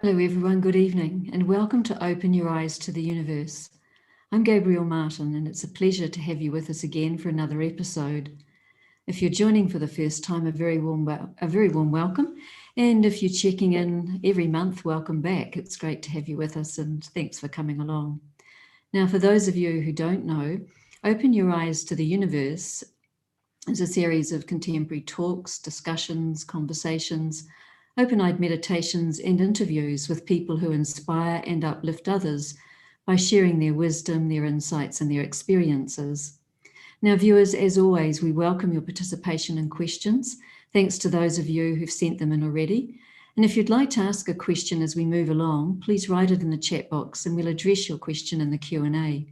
Hello everyone, good evening and welcome to Open Your Eyes to the Universe. I'm Gabrielle Martin and it's a pleasure to have you with us again for another episode. If you're joining for the first time, a very warm welcome, and if you're checking in every month, welcome back. It's great to have you with us and thanks for coming along. Now, for those of you who don't know, Open Your Eyes to the Universe is a series of contemporary talks, discussions, conversations, open-eyed meditations and interviews with people who inspire and uplift others by sharing their wisdom, their insights and their experiences. Now, viewers, as always, we welcome your participation and questions. Thanks to those of you who've sent them in already. And if you'd like to ask a question as we move along, please write it in the chat box and we'll address your question in the Q&A.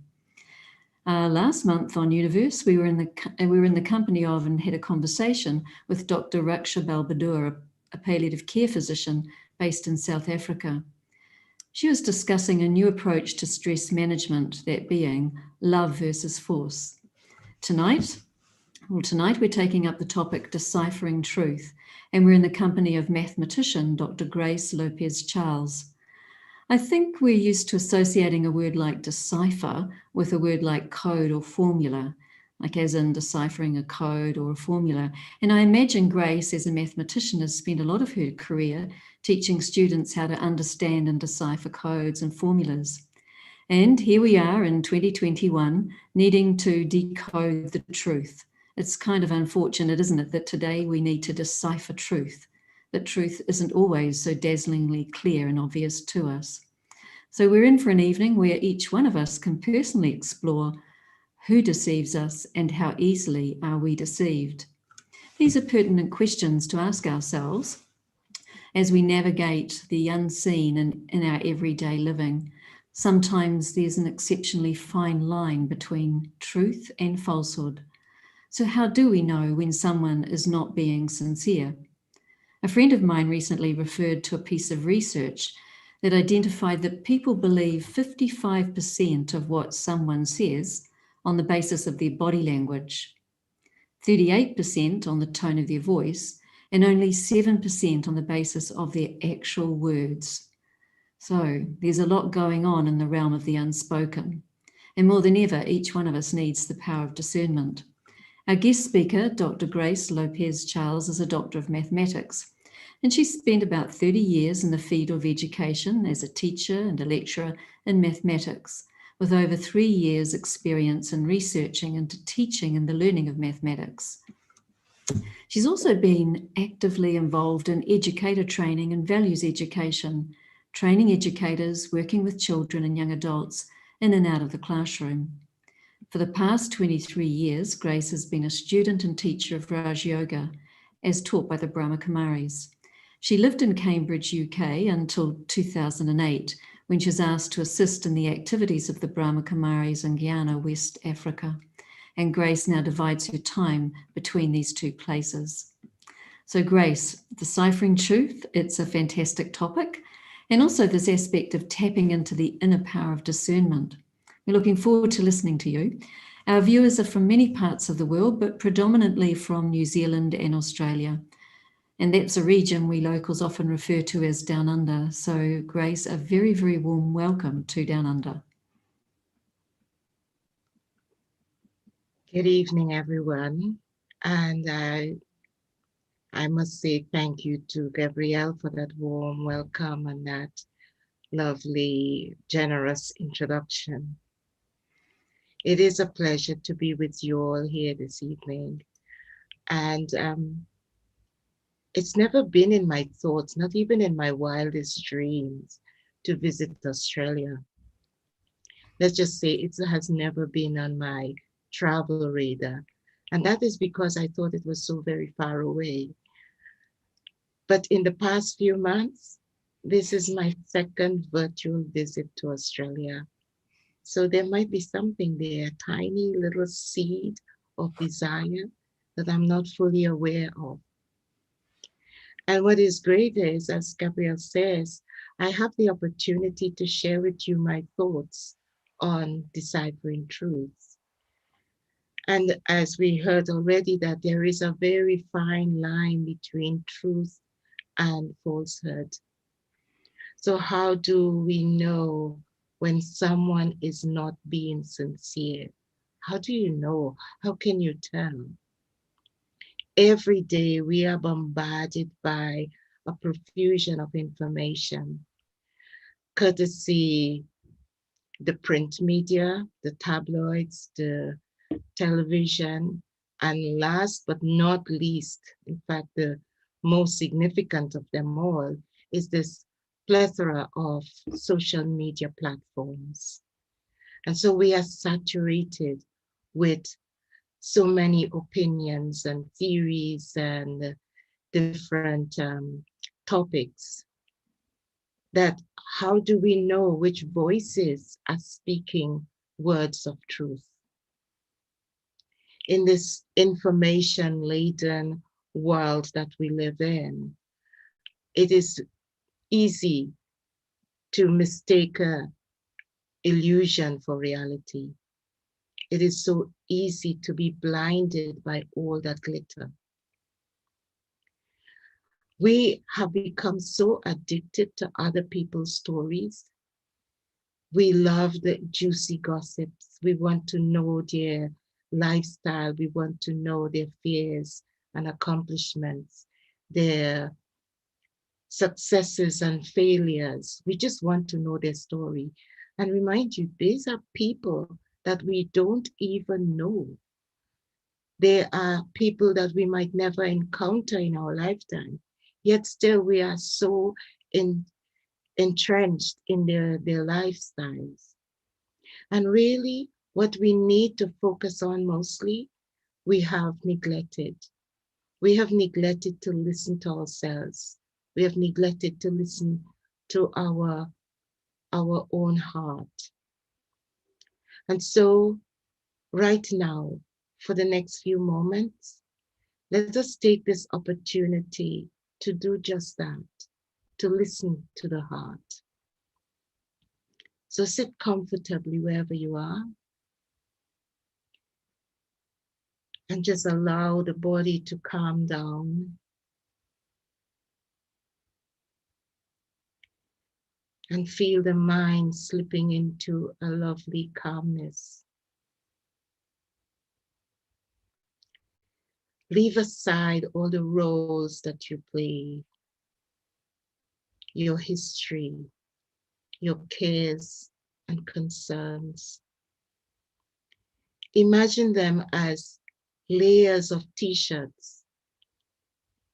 Last month on Youniverse, we were in the company of and had a conversation with Dr. Raksha Balbadur, a palliative care physician based in South Africa. She was discussing a new approach to stress management, that being love versus force. Tonight we're taking up the topic Deciphering Truth, and we're in the company of mathematician Dr. Grace Lopez Charles. I think we're used to associating a word like decipher with a word like code or formula, like as in deciphering a code or a formula. And I imagine Grace, as a mathematician, has spent a lot of her career teaching students how to understand and decipher codes and formulas. And here we are in 2021, needing to decode the truth. It's kind of unfortunate, isn't it, that today we need to decipher truth. That truth isn't always so dazzlingly clear and obvious to us. So we're in for an evening where each one of us can personally explore who deceives us and how easily are we deceived. These are pertinent questions to ask ourselves as we navigate the unseen in our everyday living. Sometimes there's an exceptionally fine line between truth and falsehood. So how do we know when someone is not being sincere? A friend of mine recently referred to a piece of research that identified that people believe 55% of what someone says on the basis of their body language, 38% on the tone of their voice, and only 7% on the basis of their actual words. So there's a lot going on in the realm of the unspoken. And more than ever, each one of us needs the power of discernment. Our guest speaker, Dr. Grace Lopez Charles, is a doctor of mathematics. And she spent about 30 years in the field of education as a teacher and a lecturer in mathematics, with over 3 years' experience in researching and teaching and the learning of mathematics. She's also been actively involved in educator training and values education, training educators, working with children and young adults in and out of the classroom. For the past 23 years, Grace has been a student and teacher of Raj Yoga, as taught by the Brahma Kumaris. She lived in Cambridge, UK until 2008, when she was asked to assist in the activities of the Brahma Kumaris in Guyana, West Africa. And Grace now divides her time between these two places. So Grace, deciphering truth, it's a fantastic topic. And also this aspect of tapping into the inner power of discernment. We're looking forward to listening to you. Our viewers are from many parts of the world, but predominantly from New Zealand and Australia. And that's a region we locals often refer to as Down Under. So Grace, a very, very warm welcome to Down Under. Good evening, everyone. And I must say thank you to Gabrielle for that warm welcome and that lovely, generous introduction. It is a pleasure to be with you all here this evening. And it's never been in my thoughts, not even in my wildest dreams, to visit Australia. Let's just say it has never been on my travel radar. And that is because I thought it was so very far away. But in the past few months, this is my second virtual visit to Australia. So there might be something there, a tiny little seed of desire that I'm not fully aware of. And what is great is, as Gabrielle says, I have the opportunity to share with you my thoughts on deciphering truths. And as we heard already, that there is a very fine line between truth and falsehood. So how do we know when someone is not being sincere? How do you know? How can you tell? Every day we are bombarded by a profusion of information, courtesy the print media, the tabloids, the television, and last but not least, in fact, the most significant of them all, is this plethora of social media platforms. And so we are saturated with so many opinions and theories and different topics, that how do we know which voices are speaking words of truth? In this information laden world that we live in, it is easy to mistake a illusion for reality. It is so easy to be blinded by all that glitter. We have become so addicted to other people's stories. We love the juicy gossips. We want to know their lifestyle. We want to know their fears and accomplishments, their successes and failures. We just want to know their story. And remind you, these are people that we don't even know. They are people that we might never encounter in our lifetime. Yet still we are so entrenched in their lifestyles. And really, what we need to focus on mostly, we have neglected. We have neglected to listen to ourselves. We have neglected to listen to our own heart. And so, right now, for the next few moments, let us take this opportunity to do just that, to listen to the heart. So sit comfortably wherever you are and just allow the body to calm down and feel the mind slipping into a lovely calmness. Leave aside all the roles that you play, your history, your cares and concerns. Imagine them as layers of t-shirts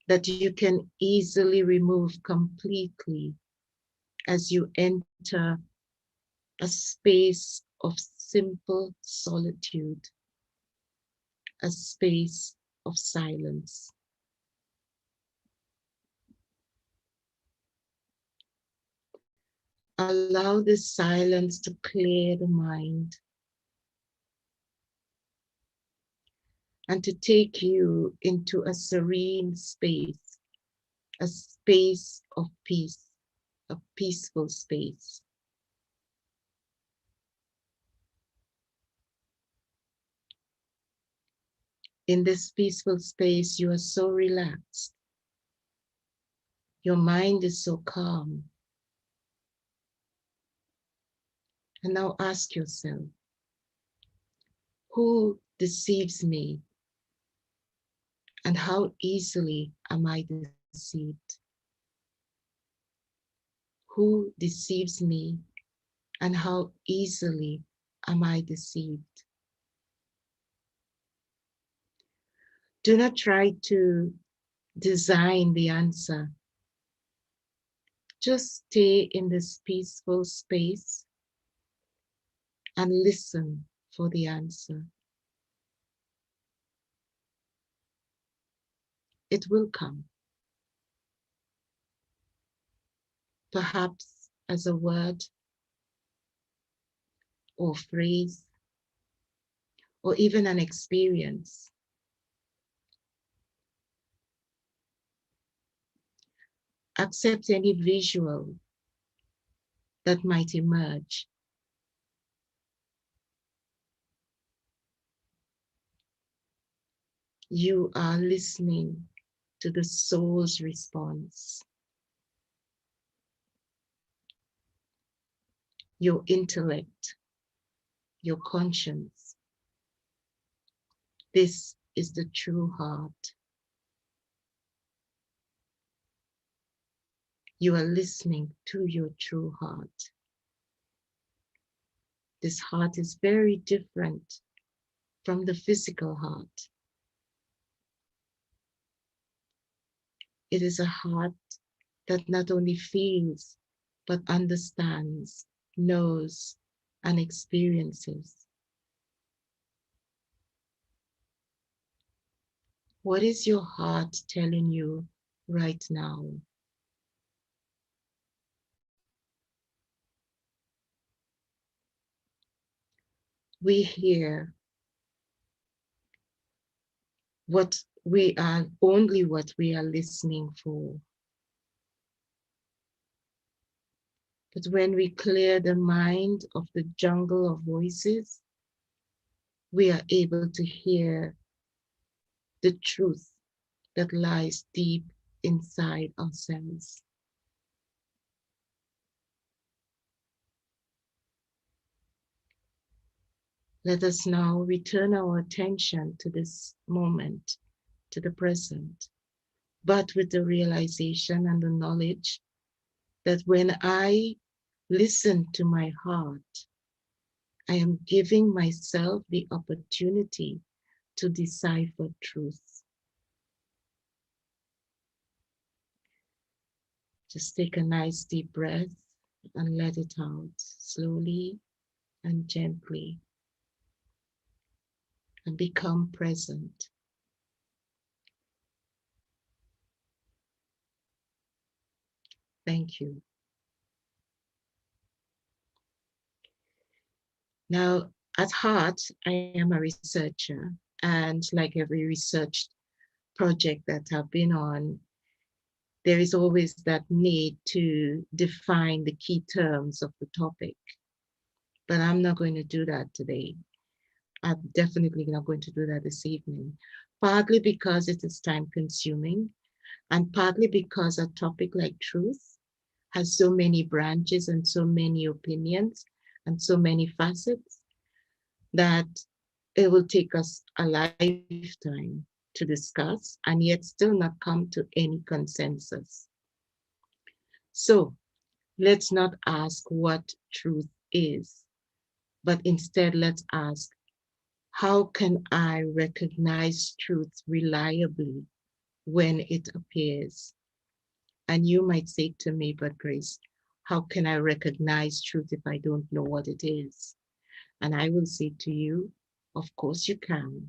that you can easily remove completely as you enter a space of simple solitude, a space of silence. Allow this silence to clear the mind and to take you into a serene space, a space of peace, a peaceful space. In this peaceful space, you are so relaxed. Your mind is so calm. And now ask yourself, who deceives me? And how easily am I deceived? Who deceives me? And how easily am I deceived? Do not try to design the answer. Just stay in this peaceful space and listen for the answer. It will come. Perhaps as a word or phrase or even an experience. Accept any visual that might emerge. You are listening to the soul's response. your intellect, your conscience. This is the true heart. You are listening to your true heart. This heart is very different from the physical heart. It is a heart that not only feels, but understands, knows, and experiences. What is your heart telling you right now? We hear what we are, only what we are listening for. But when we clear the mind of the jungle of voices, we are able to hear the truth that lies deep inside ourselves. Let us now return our attention to this moment, to the present, but with the realization and the knowledge that when I listen to my heart, I am giving myself the opportunity to decipher truth. Just take a nice deep breath and let it out slowly and gently, and become present. Thank you. Now, at heart, I am a researcher, and like every research project that I've been on, there is always that need to define the key terms of the topic. But I'm not going to do that today. I'm definitely not going to do that this evening, partly because it is time consuming, and partly because a topic like truth has so many branches and so many opinions and so many facets that it will take us a lifetime to discuss and yet still not come to any consensus. So let's not ask what truth is, but instead let's ask, how can I recognize truth reliably when it appears? And you might say to me, but Grace, how can I recognize truth if I don't know what it is? And I will say to you, of course you can.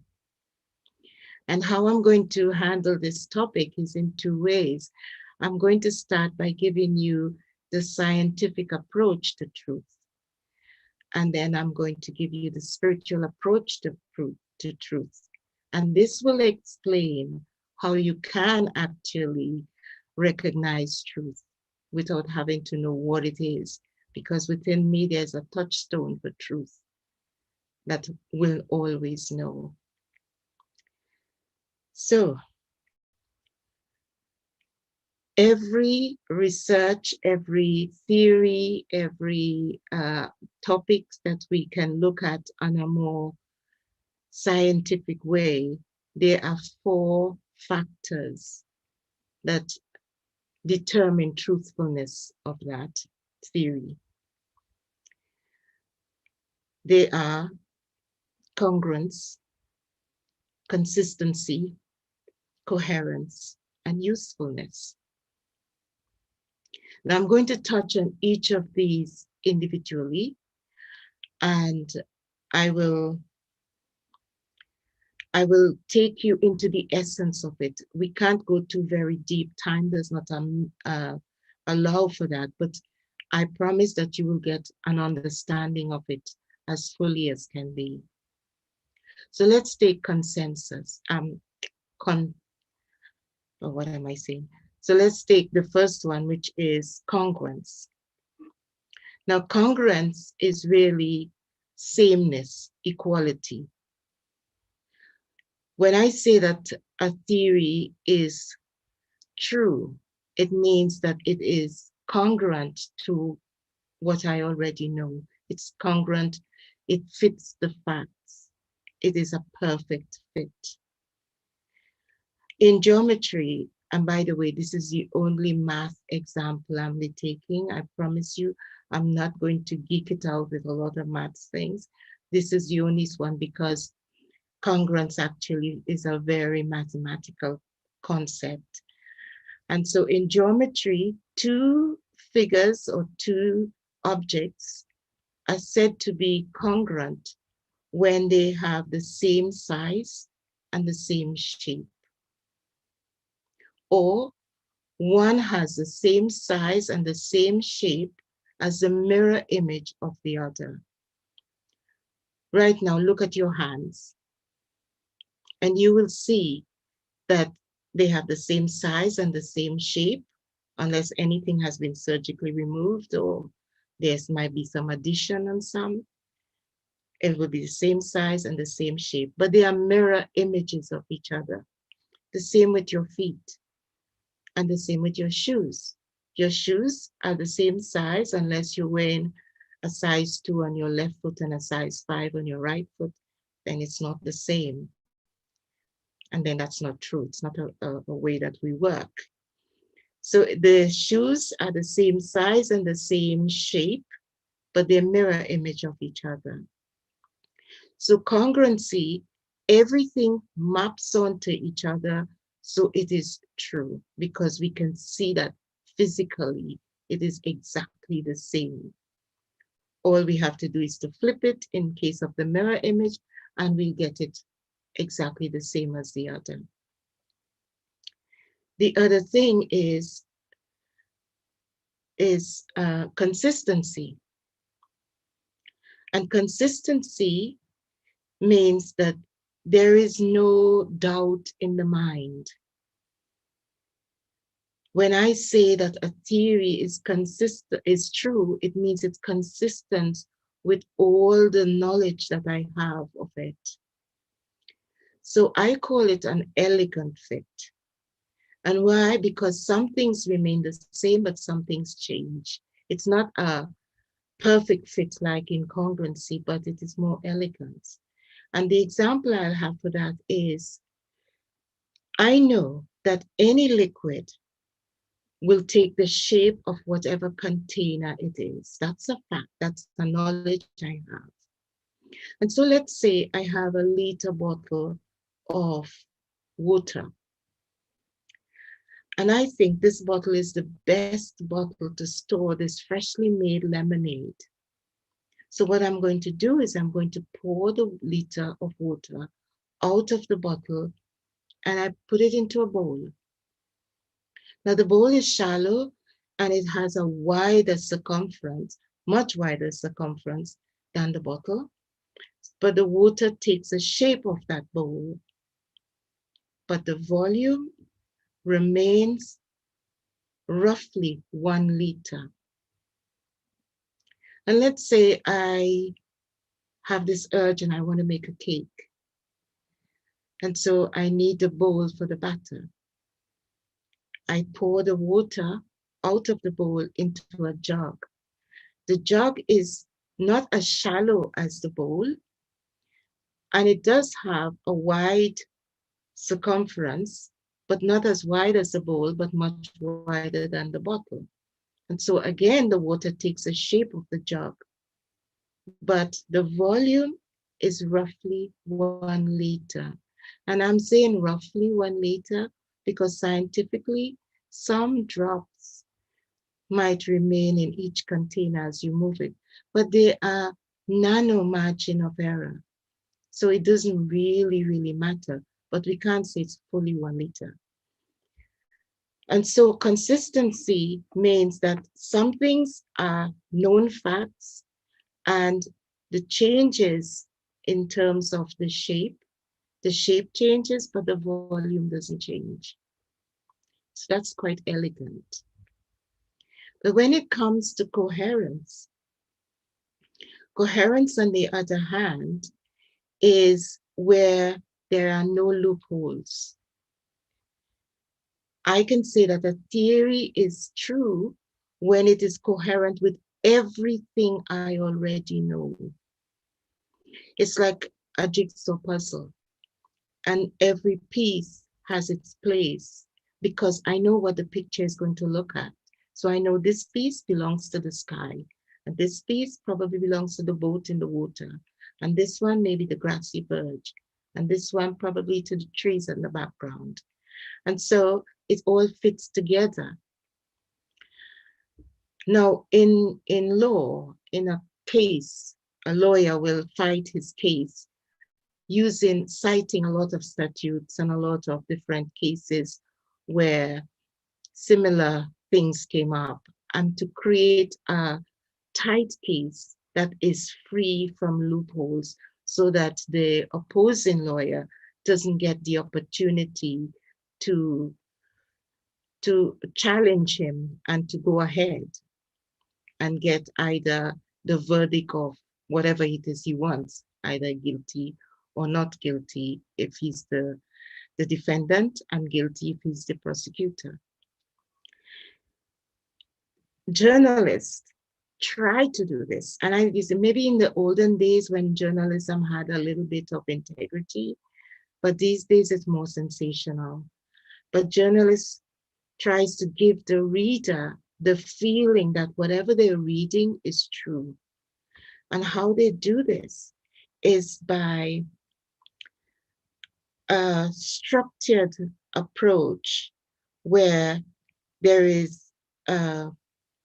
And how I'm going to handle this topic is in two ways. I'm going to start by giving you the scientific approach to truth. And then I'm going to give you the spiritual approach to truth. And this will explain how you can actually recognize truth without having to know what it is. Because within me, there's a touchstone for truth that will always know. So every research, every theory, every topic that we can look at on a more scientific way, there are four factors that determine truthfulness of that theory. They are congruence, consistency, coherence, and usefulness. Now I'm going to touch on each of these individually, and I will take you into the essence of it. We can't go too very deep. Time does not allow for that, but I promise that you will get an understanding of it as fully as can be. So let's take consensus. What am I saying? So let's take the first one, which is congruence. Now, congruence is really sameness, equality. When I say that a theory is true, it means that it is congruent to what I already know. It's congruent. It fits the facts. It is a perfect fit. In geometry, and by the way, this is the only math example I'm taking. I promise you, I'm not going to geek it out with a lot of math things. This is the only one because congruence actually is a very mathematical concept. And so in geometry, two figures or two objects are said to be congruent when they have the same size and the same shape. Or one has the same size and the same shape as the mirror image of the other. Right now, look at your hands, and you will see that they have the same size and the same shape, unless anything has been surgically removed or there might be some addition on some. It will be the same size and the same shape, but they are mirror images of each other. The same with your feet and the same with your shoes. Your shoes are the same size unless you're wearing a size 2 on your left foot and a size 5 on your right foot, then it's not the same. And then that's not true. It's not a way that we work. So the shoes are the same size and the same shape, but they're mirror image of each other. So congruency, everything maps onto each other. So it is true because we can see that physically it is exactly the same. All we have to do is to flip it in case of the mirror image and we get it exactly the same as the other. The other thing is consistency. And consistency means that there is no doubt in the mind. When I say that a theory is true, it means it's consistent with all the knowledge that I have of it. So I call it an elegant fit. And why? Because some things remain the same, but some things change. It's not a perfect fit like incongruency, but it is more elegant. And the example I'll have for that is, I know that any liquid will take the shape of whatever container it is. That's a fact. That's the knowledge I have. And so let's say I have a liter bottle of water. And I think this bottle is the best bottle to store this freshly made lemonade. So what I'm going to do is I'm going to pour the liter of water out of the bottle and I put it into a bowl. Now the bowl is shallow and it has a wider circumference, much wider circumference than the bottle, but the water takes the shape of that bowl, but the volume remains roughly 1 liter. And let's say I have this urge and I want to make a cake. And so I need a bowl for the batter. I pour the water out of the bowl into a jug. The jug is not as shallow as the bowl, and it does have a wide circumference, but not as wide as the bowl, but much wider than the bottle. And so again, the water takes the shape of the jug, but the volume is roughly 1 liter. And I'm saying roughly 1 liter because scientifically, some drops might remain in each container as you move it, but they are nano margin of error. So it doesn't really matter, but we can't say it's fully 1 liter. And so consistency means that some things are known facts and the changes in terms of the shape changes, but the volume doesn't change. So that's quite elegant. But when it comes to coherence on the other hand is where there are no loopholes. I can say that a theory is true when it is coherent with everything I already know. It's like a jigsaw puzzle, and every piece has its place because I know what the picture is going to look at. So I know this piece belongs to the sky, and this piece probably belongs to the boat in the water, and this one maybe the grassy verge, and this one probably to the trees in the background. And so it all fits together. Now, in law, in a case, a lawyer will fight his case citing a lot of statutes and a lot of different cases where similar things came up, and to create a tight case that is free from loopholes so that the opposing lawyer doesn't get the opportunity to challenge him and to go ahead and get either the verdict of whatever it is he wants, either guilty or not guilty if he's the defendant, and guilty if he's the prosecutor. Journalists try to do this. And maybe in the olden days when journalism had a little bit of integrity, but these days it's more sensational. But journalists tries to give the reader the feeling that whatever they're reading is true. And how they do this is by a structured approach where there is a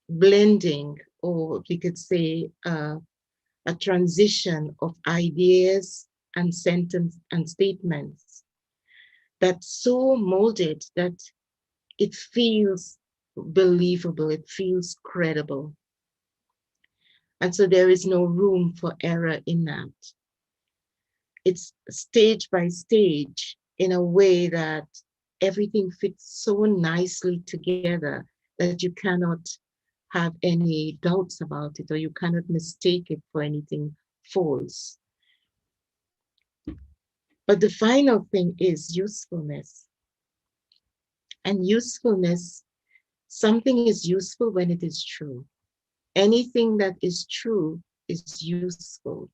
blending, or we could say a transition of ideas and sentence and statements that's so molded that it feels believable, it feels credible. And so there is no room for error in that. It's stage by stage in a way that everything fits so nicely together that you cannot have any doubts about it, or you cannot mistake it for anything false. But the final thing is usefulness. And usefulness, something is useful when it is true. Anything that is true is useful.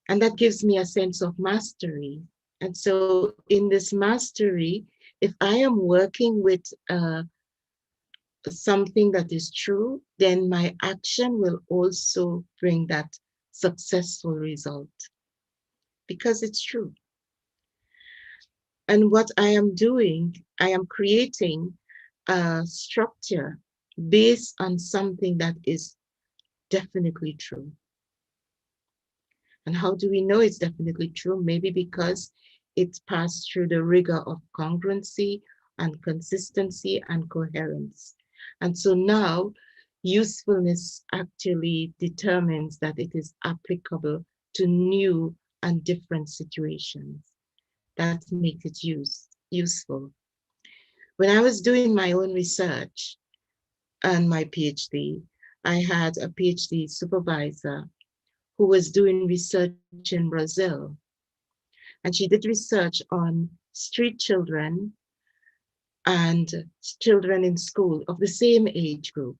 And that gives me a sense of mastery. And so in this mastery, if I am working with something that is true, then my action will also bring that successful result because it's true. And what I am doing, I am creating a structure based on something that is definitely true. And how do we know it's definitely true? Maybe because it's passed through the rigor of congruency and consistency and coherence. And so now usefulness actually determines that it is applicable to new and different situations. That makes it useful. When I was doing my own research and my PhD, I had a PhD supervisor who was doing research in Brazil. And she did research on street children and children in school of the same age group.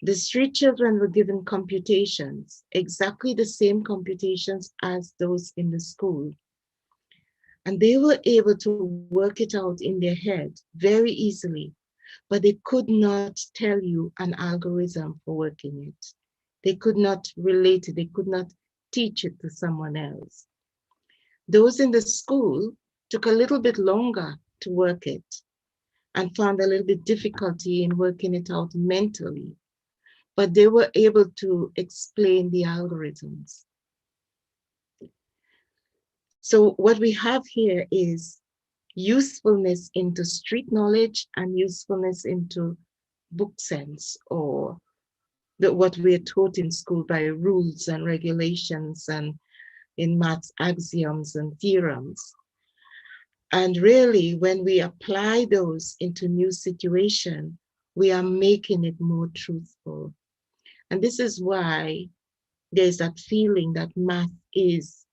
The street children were given computations, exactly the same computations as those in the school. And they were able to work it out in their head very easily, but they could not tell you an algorithm for working it. They could not relate it. They could not teach it to someone else. Those in the school took a little bit longer to work it and found a little bit difficulty in working it out mentally, but they were able to explain the algorithms. So what we have here is usefulness into street knowledge and usefulness into book sense, or what we're taught in school by rules and regulations, and in maths axioms and theorems. And really, when we apply those into new situation, we are making it more truthful. And this is why there's that feeling that math is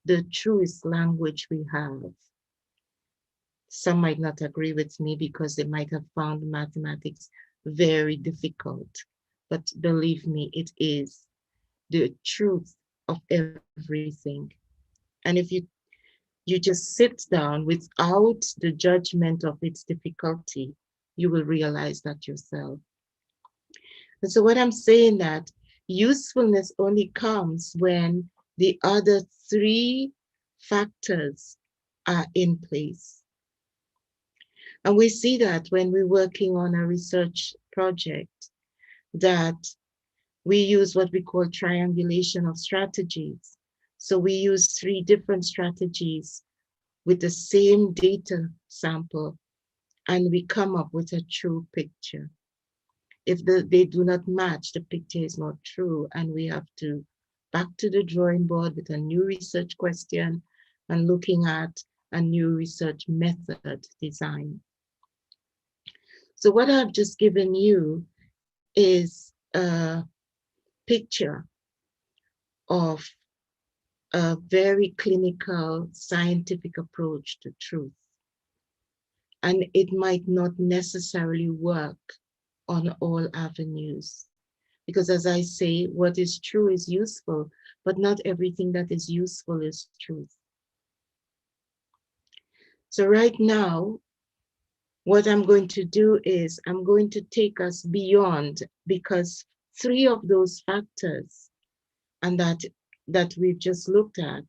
the truest language we have. Some might not agree with me because they might have found mathematics very difficult. but believe me, it is the truth of everything. And if you just sit down without the judgment of its difficulty, you will realize that yourself. And so what I'm saying that usefulness only comes when the other three factors are in place. And we see that when we're working on a research project, that we use what we call triangulation of strategies. So we use three different strategies with the same data sample, and we come up with a true picture. If they do not match, the picture is not true, and we have to back to the drawing board with a new research question and looking at a new research method design. So what I've just given you is a picture of a very clinical scientific approach to truth. And it might not necessarily work on all avenues. Because as I say, what is true is useful, but not everything that is useful is truth. So right now, what I'm going to do is I'm going to take us beyond, because three of those factors and that we've just looked at,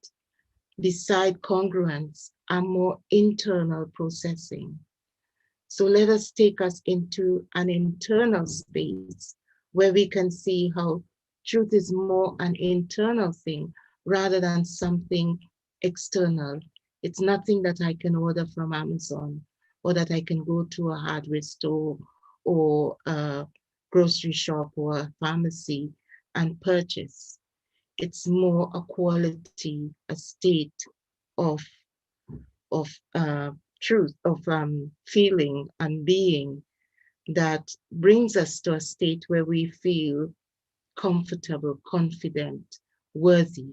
beside congruence, are more internal processing. So let us take us into an internal space where we can see how truth is more an internal thing rather than something external. It's nothing that I can order from Amazon or that I can go to a hardware store or a grocery shop or a pharmacy and purchase. It's more a quality, a state of of truth, of feeling and being that brings us to a state where we feel comfortable, confident, worthy.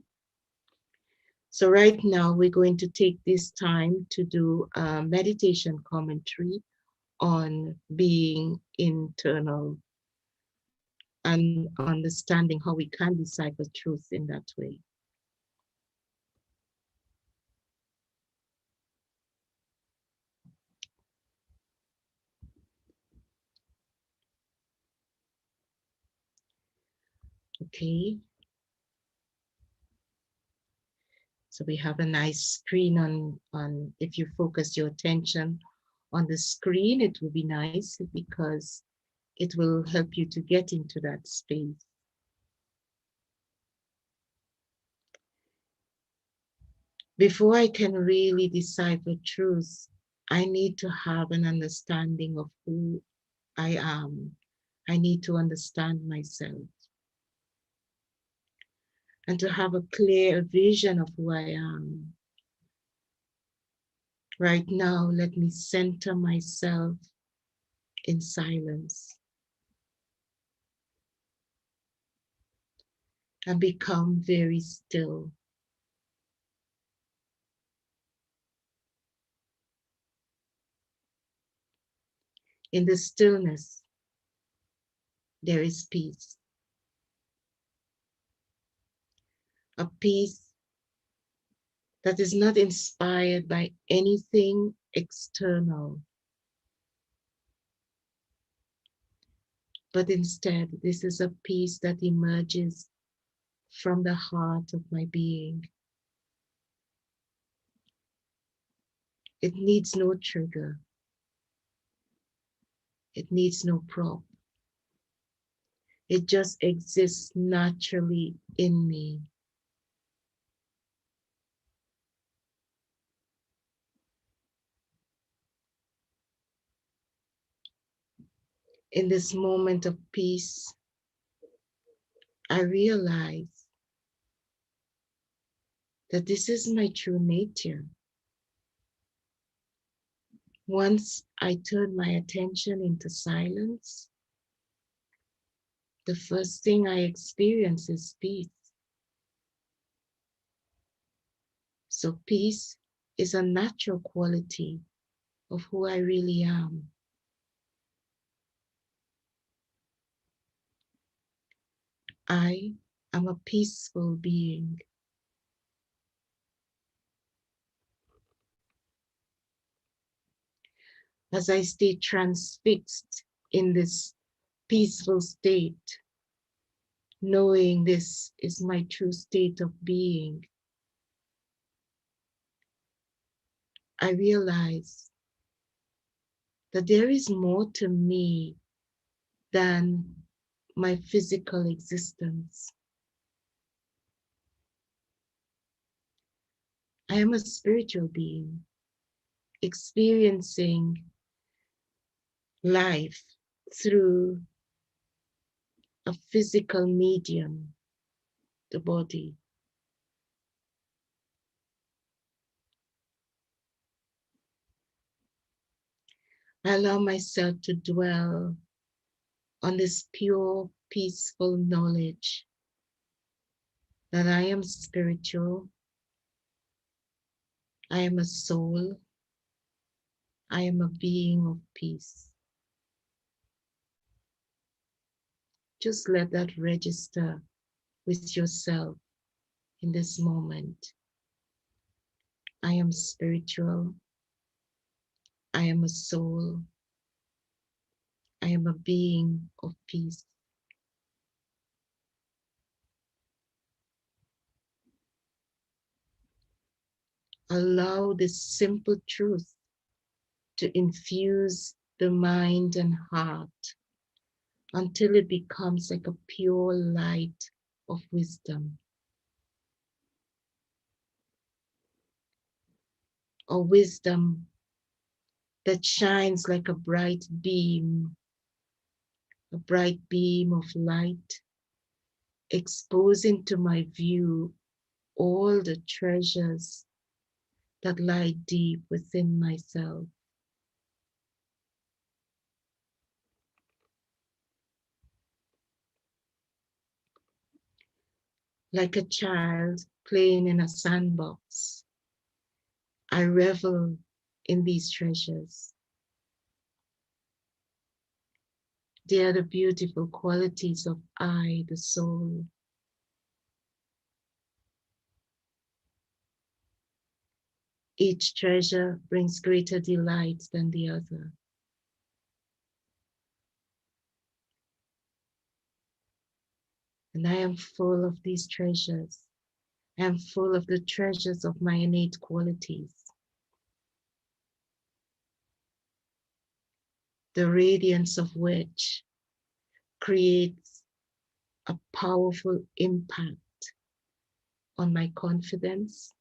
So right now we're going to take this time to do a meditation commentary on being internal and understanding how we can decipher truth in that way. Okay. So we have a nice screen on if you focus your attention on the screen, it will be nice because it will help you to get into that space. Before I can really decipher truth, I need to have an understanding of who I am. I need to understand myself. And to have a clear vision of who I am. Right now, let me center myself in silence and become very still. In the stillness, there is peace. A peace that is not inspired by anything external, but instead, this is a peace that emerges from the heart of my being. It needs no trigger. It needs no prop. It just exists naturally in me. In this moment of peace, I realize that this is my true nature. Once I turn my attention into silence, the first thing I experience is peace. So peace is a natural quality of who I really am. I am a peaceful being. As I stay transfixed in this peaceful state, knowing this is my true state of being, I realize that there is more to me than my physical existence. I am a spiritual being experiencing life through a physical medium, the body. I allow myself to dwell on this pure, peaceful knowledge that I am spiritual, I am a soul, I am a being of peace. Just let that register with yourself in this moment. I am spiritual, I am a soul, I am a being of peace. Allow this simple truth to infuse the mind and heart until it becomes like a pure light of wisdom, a wisdom that shines like a bright beam of light, exposing to my view all the treasures that lie deep within myself. Like a child playing in a sandbox, I revel in these treasures. They are the beautiful qualities of I, the soul. Each treasure brings greater delight than the other. And I am full of these treasures. I am full of the treasures of my innate qualities, the radiance of which creates a powerful impact on my confidence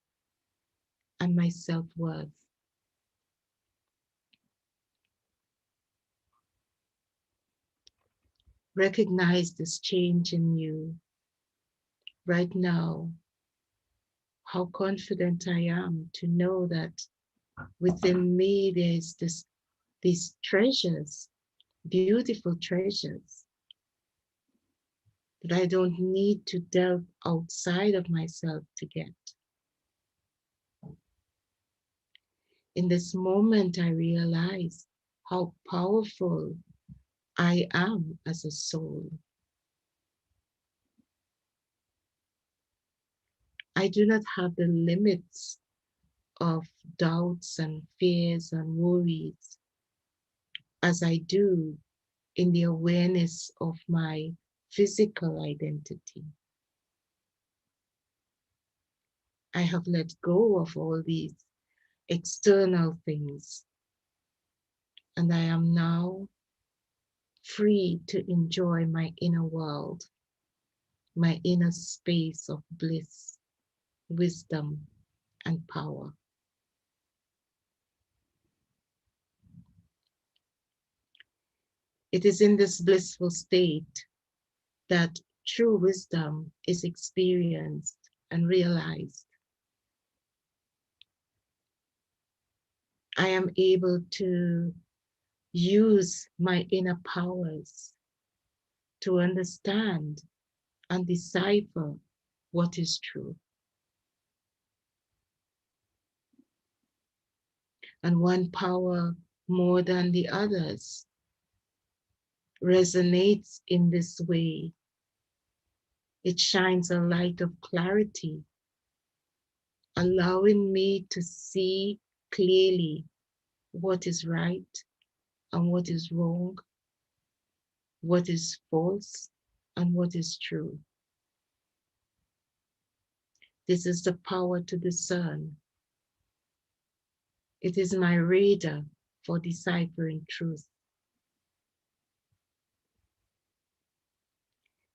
and my self-worth. Recognize this change in you right now, how confident I am to know that within me there's these treasures, beautiful treasures that I don't need to delve outside of myself to get. In this moment, I realize how powerful I am as a soul. I do not have the limits of doubts and fears and worries as I do in the awareness of my physical identity. I have let go of all these external things, and I am now free to enjoy my inner world, my inner space of bliss, wisdom, and power. It is in this blissful state that true wisdom is experienced and realized. I am able to use my inner powers to understand and decipher what is true. And one power more than the others resonates in this way It shines a light of clarity, allowing me to see clearly what is right and what is wrong, what is false and what is true. This is the power to discern. It is my radar for deciphering truth.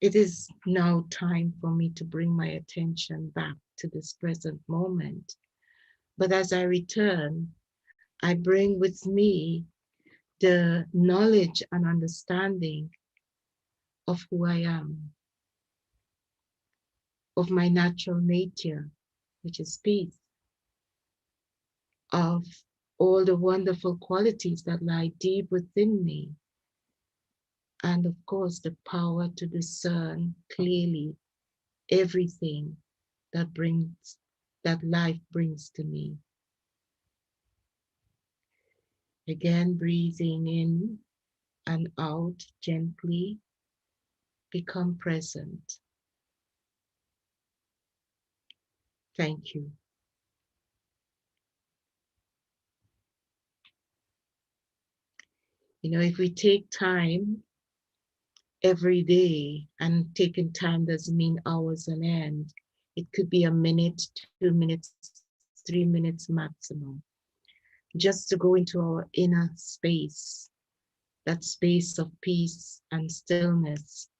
It is now time for me to bring my attention back to this present moment. But as I return, I bring with me the knowledge and understanding of who I am, of my natural nature, which is peace, of all the wonderful qualities that lie deep within me, and of course, the power to discern clearly everything that life brings to me. Again, breathing in and out gently, become present. Thank you. You know, if we take time every day, and taking time doesn't mean hours on end, it could be a minute, 2 minutes, 3 minutes maximum, just to go into our inner space, that space of peace and stillness,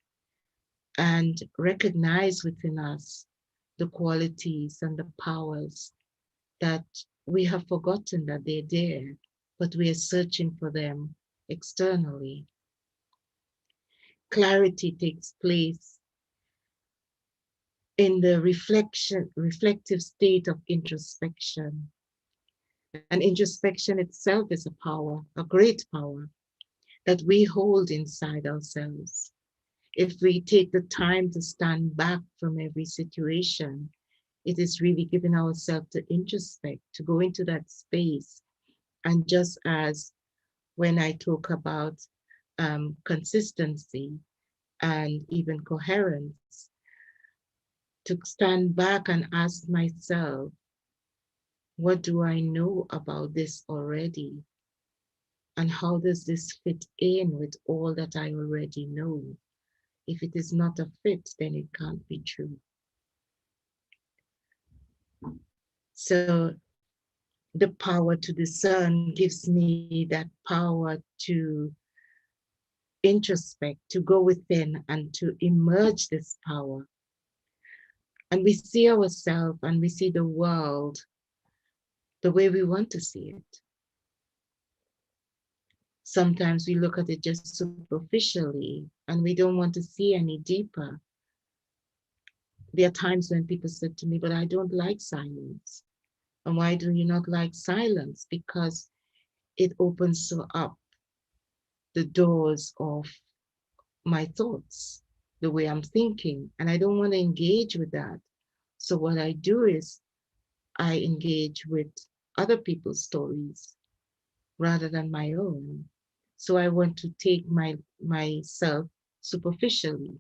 and recognize within us the qualities and the powers that we have forgotten that they're there, but we are searching for them externally. Clarity takes place in the reflective state of introspection. And introspection itself is a power, a great power that we hold inside ourselves. If we take the time to stand back from every situation, it is really giving ourselves to introspect, to go into that space. And just as when I talk about consistency and even coherence, to stand back and ask myself, what do I know about this already? And how does this fit in with all that I already know? If it is not a fit, then it can't be true. So the power to discern gives me that power to introspect, to go within and to emerge this power. And we see ourselves and we see the world the way we want to see it. Sometimes we look at it just superficially and we don't want to see any deeper. There are times when people said to me, but I don't like silence. And why do you not like silence? Because it opens so up the doors of my thoughts, the way I'm thinking, and I don't want to engage with that. So what I do is I engage with other people's stories rather than my own. So I want to take myself superficially.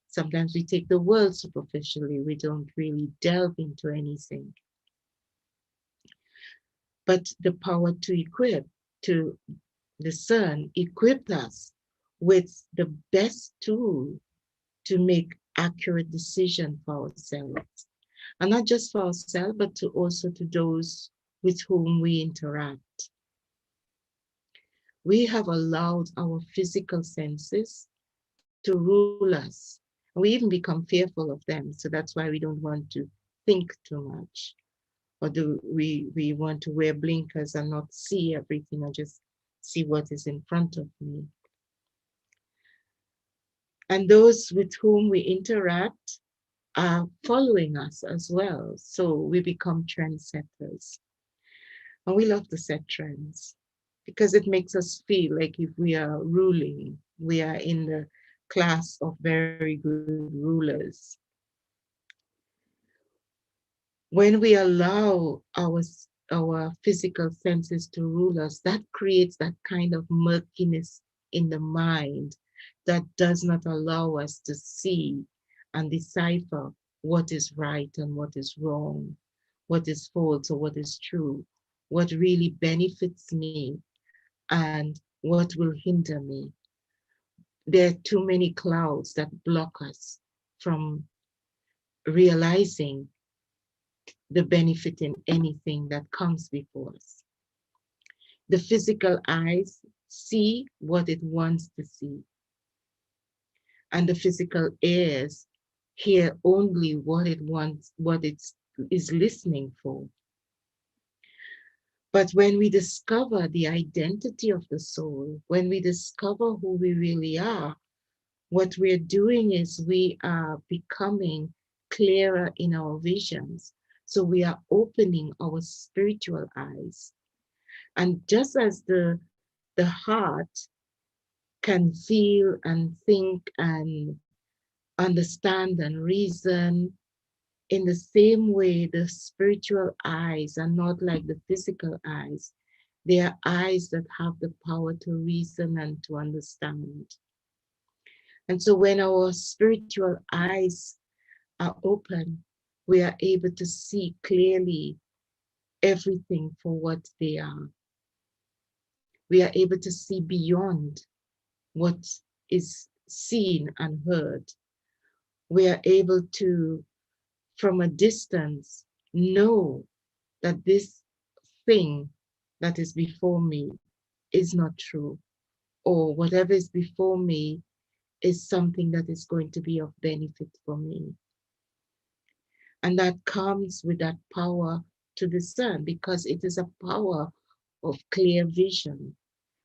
Sometimes we take the world superficially. We don't really delve into anything. But the power to equip, to discern, equipped us with the best tool to make accurate decisions for ourselves. And not just for ourselves, but to also to those with whom we interact. We have allowed our physical senses to rule us. And we even become fearful of them. So that's why we don't want to think too much. Or do we want to wear blinkers and not see everything or just see what is in front of me. And those with whom we interact are following us as well. So we become trendsetters. And we love to set trends because it makes us feel like if we are ruling, we are in the class of very good rulers. When we allow our physical senses to rule us, that creates that kind of murkiness in the mind that does not allow us to see and decipher what is right and what is wrong, what is false or what is true, what really benefits me and what will hinder me. There are too many clouds that block us from realizing the benefit in anything that comes before us. The physical eyes see what it wants to see, and the physical ears hear only what it wants, what it is listening for. But when we discover the identity of the soul, when we discover who we really are, what we're doing is we are becoming clearer in our visions. So we are opening our spiritual eyes. And just as the heart can feel and think and understand and reason, in the same way, the spiritual eyes are not like the physical eyes. They are eyes that have the power to reason and to understand. And so when our spiritual eyes are open, we are able to see clearly everything for what they are. We are able to see beyond what is seen and heard. We are able to, from a distance, know that this thing that is before me is not true, or whatever is before me is something that is going to be of benefit for me. And that comes with that power to discern, because it is a power of clear vision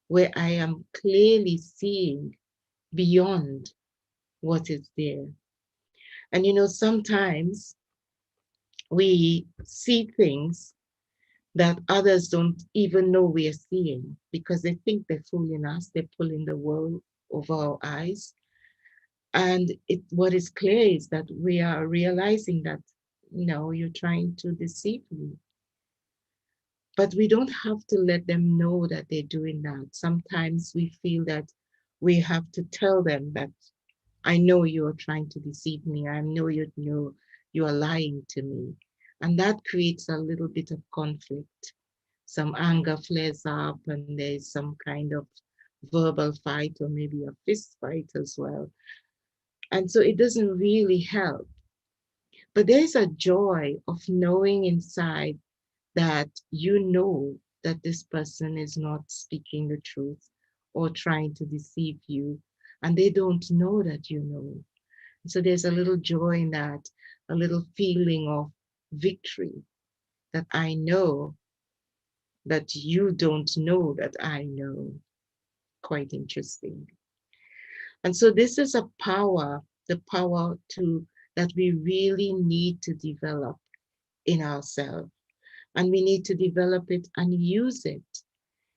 where I am clearly seeing beyond what is there. And sometimes we see things that others don't even know we are seeing because they think they're fooling us, they're pulling the wool over our eyes. And what is clear is that we are realizing that, you're trying to deceive me. But we don't have to let them know that they're doing that. Sometimes we feel that we have to tell them that I know you're trying to deceive me. I know you are lying to me. And that creates a little bit of conflict. Some anger flares up and there's some kind of verbal fight or maybe a fist fight as well. And so it doesn't really help. But there's a joy of knowing inside that you know that this person is not speaking the truth or trying to deceive you, and they don't know that you know. So there's a little joy in that, a little feeling of victory, that I know that you don't know that I know. Quite interesting. And so this is a power, the power to that we really need to develop in ourselves. And we need to develop it and use it,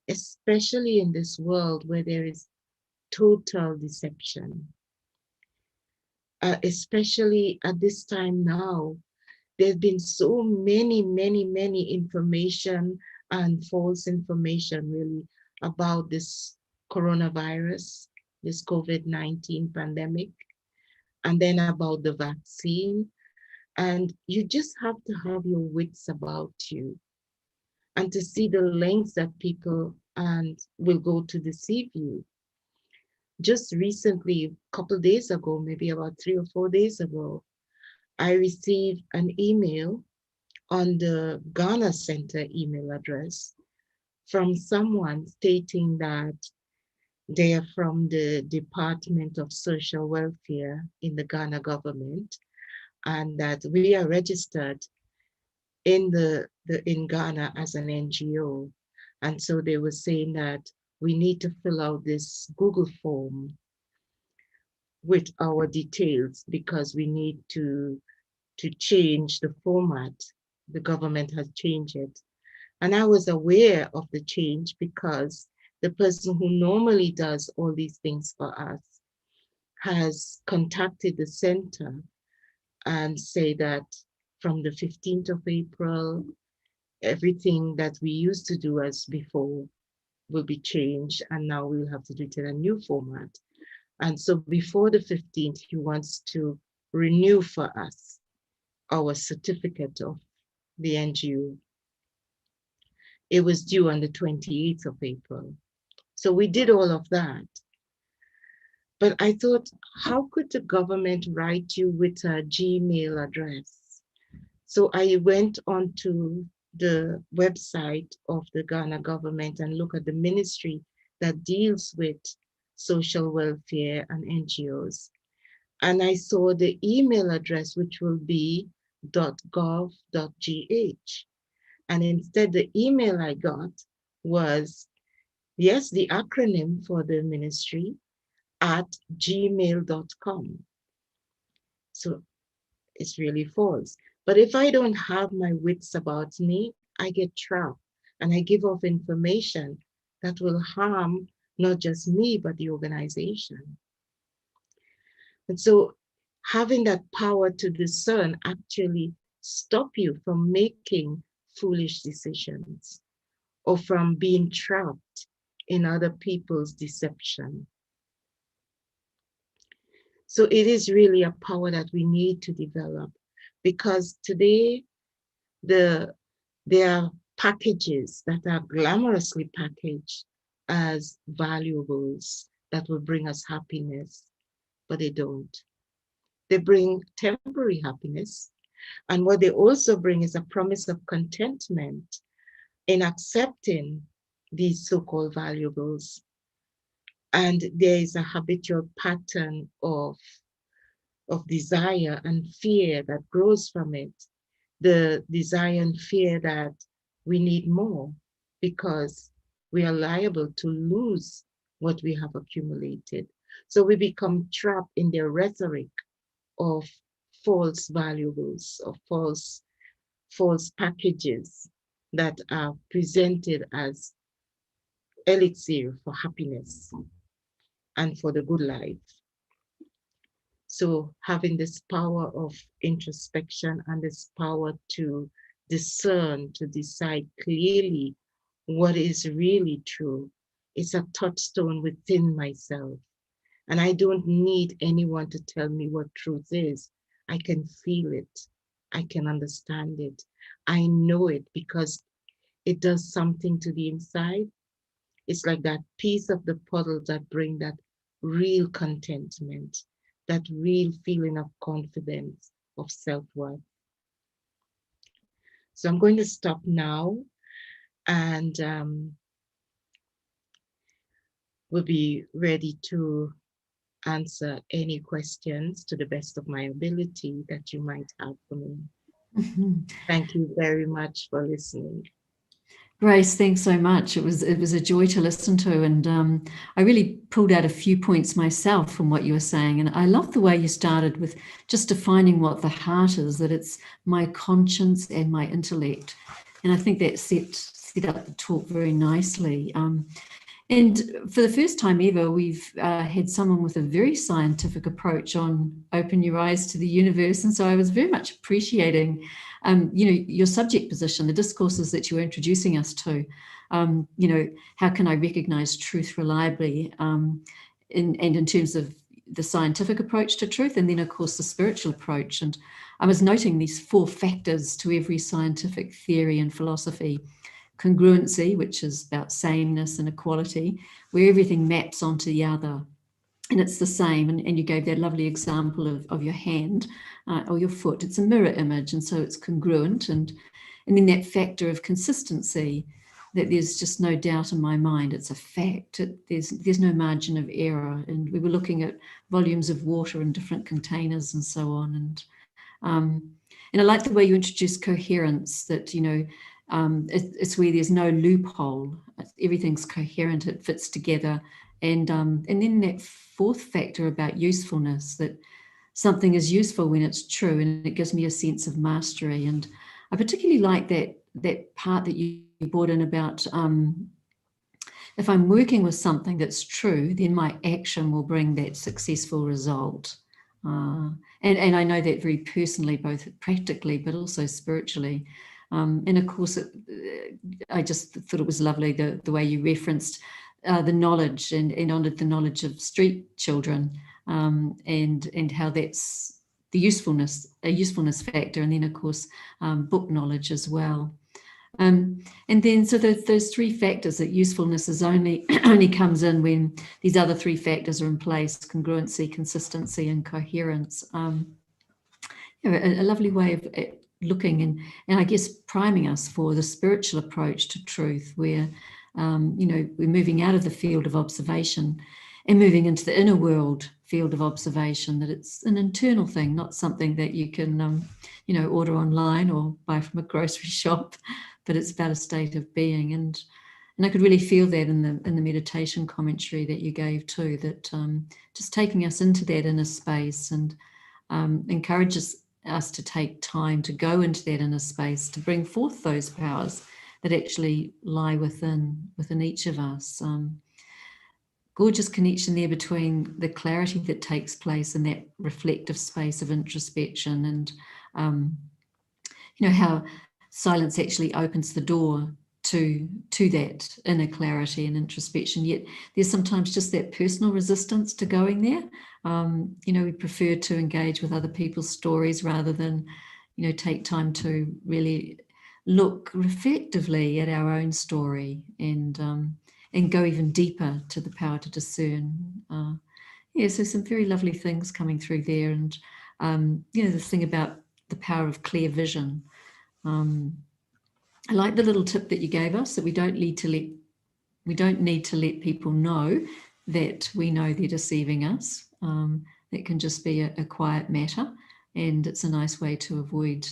especially in this world where there is total deception. Especially at this time now, there's been so many information and false information really about this coronavirus, this COVID-19 pandemic, and then about the vaccine. And you just have to have your wits about you and to see the lengths that people and will go to deceive you. Just recently, a couple of days ago, maybe about 3 or 4 days ago, I received an email on the Ghana Center email address from someone stating that they are from the Department of Social Welfare in the Ghana government, and that we are registered in in Ghana as an NGO. And so they were saying that we need to fill out this Google form with our details because we need to change the format. The government has changed it. And I was aware of the change because the person who normally does all these things for us has contacted the center and say that from the 15th of April, everything that we used to do as before will be changed, and now we'll have to do it in a new format. And so before the 15th, he wants to renew for us our certificate of the NGO. It was due on the 28th of April. So we did all of that. But I thought, how could the government write you with a Gmail address? So I went onto the website of the Ghana government and look at the ministry that deals with social welfare and NGOs. And I saw the email address, which will be .gov.gh. And instead, the email I got was, yes, the acronym for the ministry, at gmail.com. So it's really false. But if I don't have my wits about me, I get trapped and I give off information that will harm not just me, but the organization. And so having that power to discern actually stop you from making foolish decisions or from being trapped in other people's deception. So it is really a power that we need to develop, because today there are packages that are glamorously packaged as valuables that will bring us happiness, but they don't. They bring temporary happiness. And what they also bring is a promise of contentment in accepting these so-called valuables. And there is a habitual pattern of desire and fear that grows from it. The desire and fear that we need more because we are liable to lose what we have accumulated. So we become trapped in the rhetoric of false valuables, of false packages that are presented as elixir for happiness and for the good life. So having this power of introspection and this power to discern, to decide clearly what is really true, is a touchstone within myself. And I don't need anyone to tell me what truth is. I can feel it. I can understand it. I know it because it does something to the inside. It's like that piece of the puzzle that brings that real contentment, that real feeling of confidence, of self-worth. So I'm going to stop now, and we'll be ready to answer any questions to the best of my ability that you might have for me. Thank you very much for listening. Grace, thanks so much. It was a joy to listen to, and I really pulled out a few points myself from what you were saying. And I love the way you started with just defining what the heart is, that it's my conscience and my intellect. And I think that set up the talk very nicely. And for the first time ever, we've had someone with a very scientific approach on Open Your Eyes to the Universe. And so I was very much appreciating, your subject position, the discourses that you were introducing us to. How can I recognize truth reliably? And in terms of the scientific approach to truth, and then, of course, the spiritual approach. And I was noting these 4 factors to every scientific theory and philosophy. Congruency, which is about sameness and equality, where everything maps onto the other and it's the same. And you gave that lovely example of your hand or your foot. It's a mirror image, and so it's congruent. And then that factor of consistency, that there's just no doubt in my mind, it's a fact. There's no margin of error. And we were looking at volumes of water in different containers and so on. And I like the way you introduced coherence, that, it's where there's no loophole. Everything's coherent, it fits together. And then that 4th factor about usefulness, that something is useful when it's true, and it gives me a sense of mastery. And I particularly like that part that you brought in about if I'm working with something that's true, then my action will bring that successful result. And I know that very personally, both practically but also spiritually. And of course, I just thought it was lovely the way you referenced the knowledge and honoured the knowledge of street children, and how that's the usefulness factor, and then of course book knowledge as well. And then so those three factors, that usefulness is only comes in when these other three factors are in place: congruency, consistency, and coherence. A lovely way of looking and I guess priming us for the spiritual approach to truth, where we're moving out of the field of observation and moving into the inner world field of observation, that it's an internal thing, not something that you can order online or buy from a grocery shop, but it's about a state of being. And I could really feel that in the meditation commentary that you gave too, that just taking us into that inner space and encourages us to take time to go into that inner space, to bring forth those powers that actually lie within each of us. Gorgeous connection there between the clarity that takes place in that reflective space of introspection, and how silence actually opens the door to that inner clarity and introspection. Yet there's sometimes just that personal resistance to going there. We prefer to engage with other people's stories rather than, take time to really look reflectively at our own story and go even deeper to the power to discern. So some very lovely things coming through there. And, the thing about the power of clear vision. I like the little tip that you gave us, that we don't need to let people know that we know they're deceiving us. That can just be a quiet matter, and it's a nice way to avoid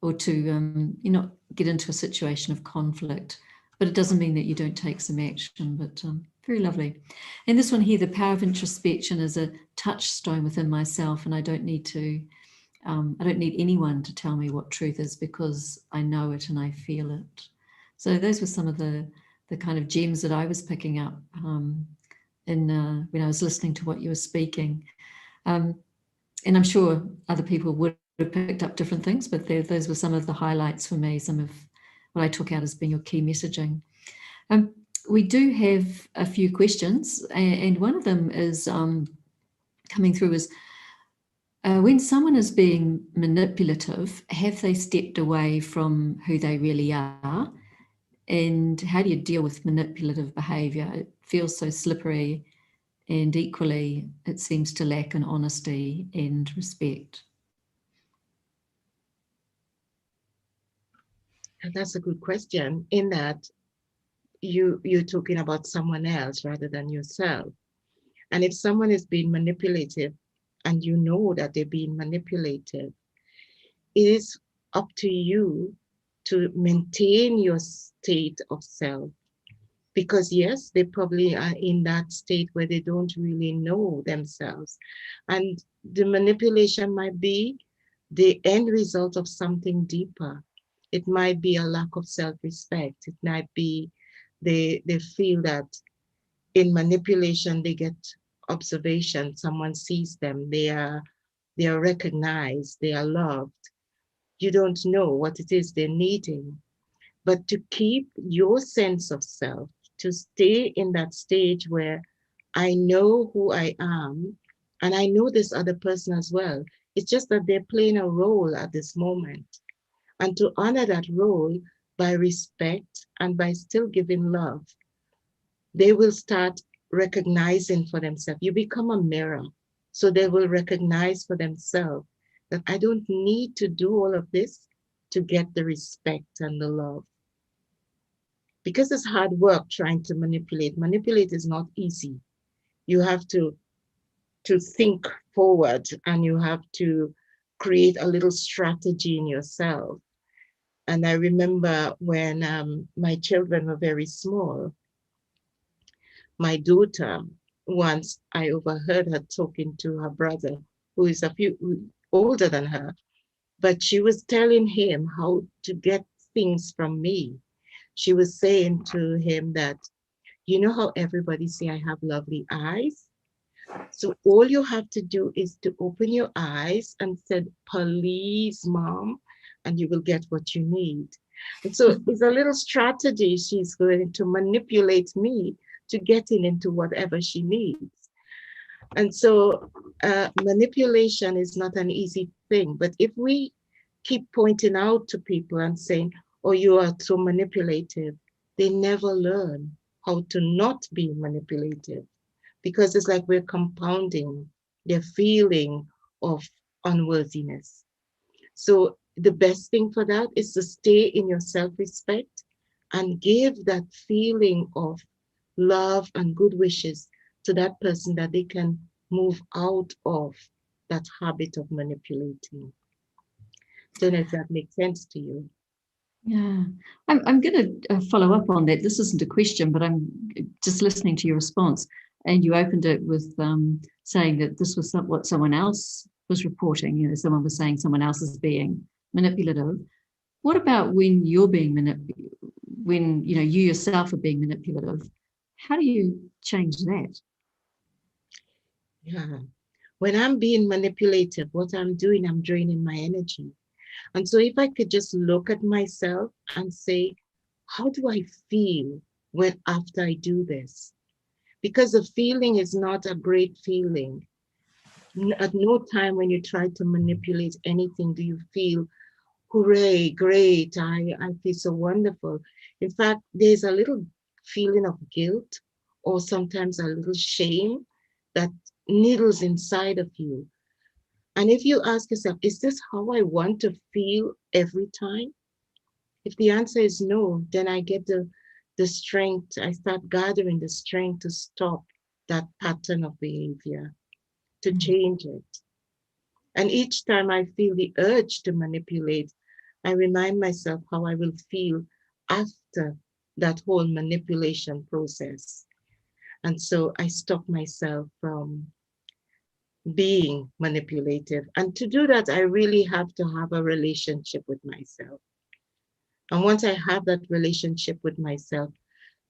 or to not get into a situation of conflict. But it doesn't mean that you don't take some action, but very lovely. And this one here, the power of introspection is a touchstone within myself, and I don't need anyone to tell me what truth is, because I know it and I feel it. So those were some of the kind of gems that I was picking up when I was listening to what you were speaking. And I'm sure other people would have picked up different things, but those were some of the highlights for me, some of what I took out as being your key messaging. We do have a few questions, and one of them is coming through is, when someone is being manipulative, have they stepped away from who they really are? And how do you deal with manipulative behavior? It feels so slippery, and equally, it seems to lack in honesty and respect. And that's a good question, in that you're talking about someone else rather than yourself. And if someone is being manipulative and you know that they're being manipulative, it is up to you to maintain your state of self. Because yes, they probably are in that state where they don't really know themselves. And the manipulation might be the end result of something deeper. It might be a lack of self-respect. It might be they feel that in manipulation they get observation, someone sees them, they are recognized, they are loved. You don't know what it is they're needing. But to keep your sense of self, to stay in that stage where I know who I am and I know this other person as well. It's just that they're playing a role at this moment. And to honor that role by respect and by still giving love, they will start recognizing for themselves. You become a mirror. So they will recognize for themselves that I don't need to do all of this to get the respect and the love. Because it's hard work trying to manipulate. Manipulate is not easy. You have to think forward, and you have to create a little strategy in yourself. And I remember when my children were very small, my daughter, once I overheard her talking to her brother, who is a few older than her, but she was telling him how to get things from me. She was saying to him that, you know how everybody say I have lovely eyes? So all you have to do is to open your eyes and say, please, mom, and you will get what you need. And so it's a little strategy she's going to manipulate me to getting into whatever she needs. And so manipulation is not an easy thing. But if we keep pointing out to people and saying, oh, you are so manipulative, they never learn how to not be manipulative, because it's like we're compounding their feeling of unworthiness. So the best thing for that is to stay in your self-respect and give that feeling of love and good wishes to that person, that they can move out of that habit of manipulating. Don't know if that makes sense to you. Yeah, I'm going to follow up on that. This isn't a question, but I'm just listening to your response. And you opened it with saying that this was what someone else was reporting. You know, someone was saying someone else is being manipulative. What about when you're being manipulative? When you know you yourself are being manipulative, how do you change that? Yeah. When I'm being manipulative, what I'm doing, I'm draining my energy. And so if I could just look at myself and say, how do I feel when after I do this? Because the feeling is not a great feeling. At no time when you try to manipulate anything do you feel, hooray, great, I feel so wonderful. In fact, there's a little feeling of guilt or sometimes a little shame that needles inside of you. And if you ask yourself, is this how I want to feel every time? If the answer is no, then I get the strength, I start gathering the strength to stop that pattern of behavior, to Mm. change it. And each time I feel the urge to manipulate, I remind myself how I will feel after that whole manipulation process. And so I stop myself from being manipulative. And to do that, I really have to have a relationship with myself. And once I have that relationship with myself,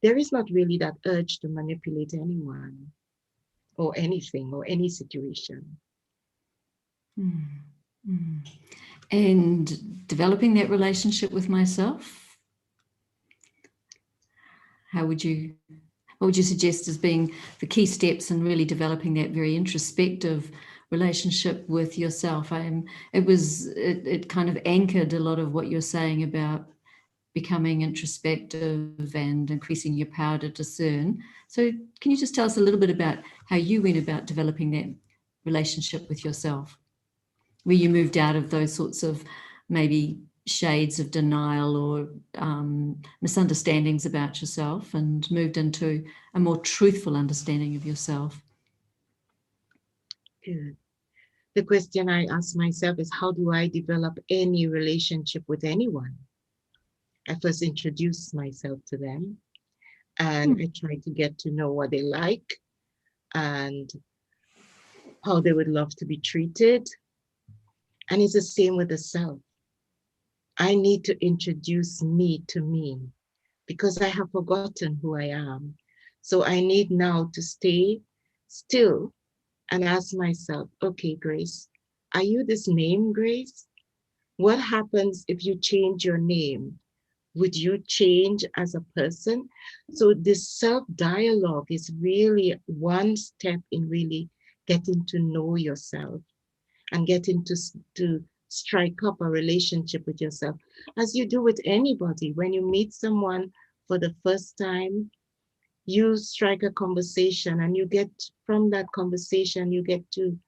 there is not really that urge to manipulate anyone or anything or any situation. Mm. Mm. And developing that relationship with myself, how would you what would you suggest as being the key steps in really developing that very introspective relationship with yourself? It kind of anchored a lot of what you're saying about becoming introspective and increasing your power to discern. So can you just tell us a little bit about how you went about developing that relationship with yourself, where you moved out of those sorts of maybe shades of denial or misunderstandings about yourself and moved into a more truthful understanding of yourself? Good. The question I ask myself is, how do I develop any relationship with anyone? I first introduce myself to them and Hmm. I try to get to know what they like and how they would love to be treated. And it's the same with the self. I need to introduce me to me because I have forgotten who I am. So I need now to stay still and ask myself, okay, Grace, are you this name, Grace? What happens if you change your name? Would you change as a person? So this self-dialogue is really one step in really getting to know yourself and getting to strike up a relationship with yourself, as you do with anybody. When you meet someone for the first time, you strike a conversation and you get, from that conversation, you get to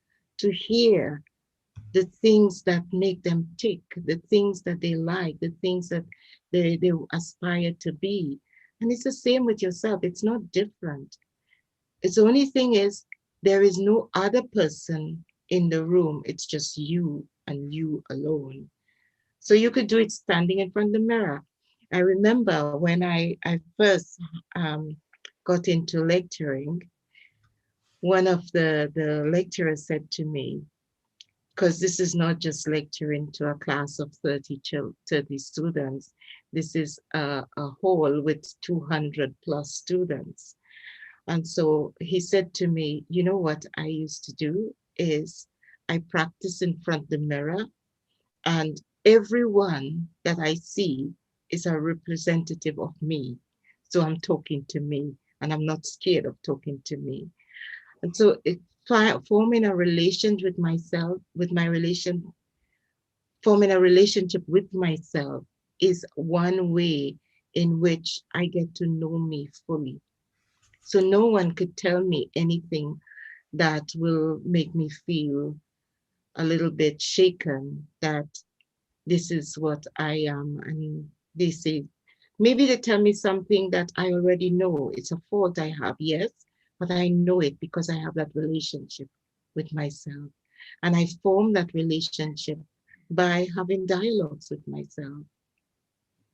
hear the things that make them tick, the things that they like, the things that they aspire to be. And it's the same with yourself. It's not different. It's the only thing is there is no other person in the room. It's just you and you alone. So you could do it standing in front of the mirror. I remember when I first got into lecturing, one of the lecturers said to me, because this is not just lecturing to a class of 30 students. This is a hall with 200 plus students. And so he said to me, you know what I used to do is I practice in front of the mirror, and everyone that I see is a representative of me. So I'm talking to me and I'm not scared of talking to me. And so forming a relationship with myself, forming a relationship with myself is one way in which I get to know me fully. So no one could tell me anything that will make me feel a little bit shaken that this is what I am. And they say, maybe they tell me something that I already know. It's a fault I have, yes, but I know it because I have that relationship with myself. And I form that relationship by having dialogues with myself.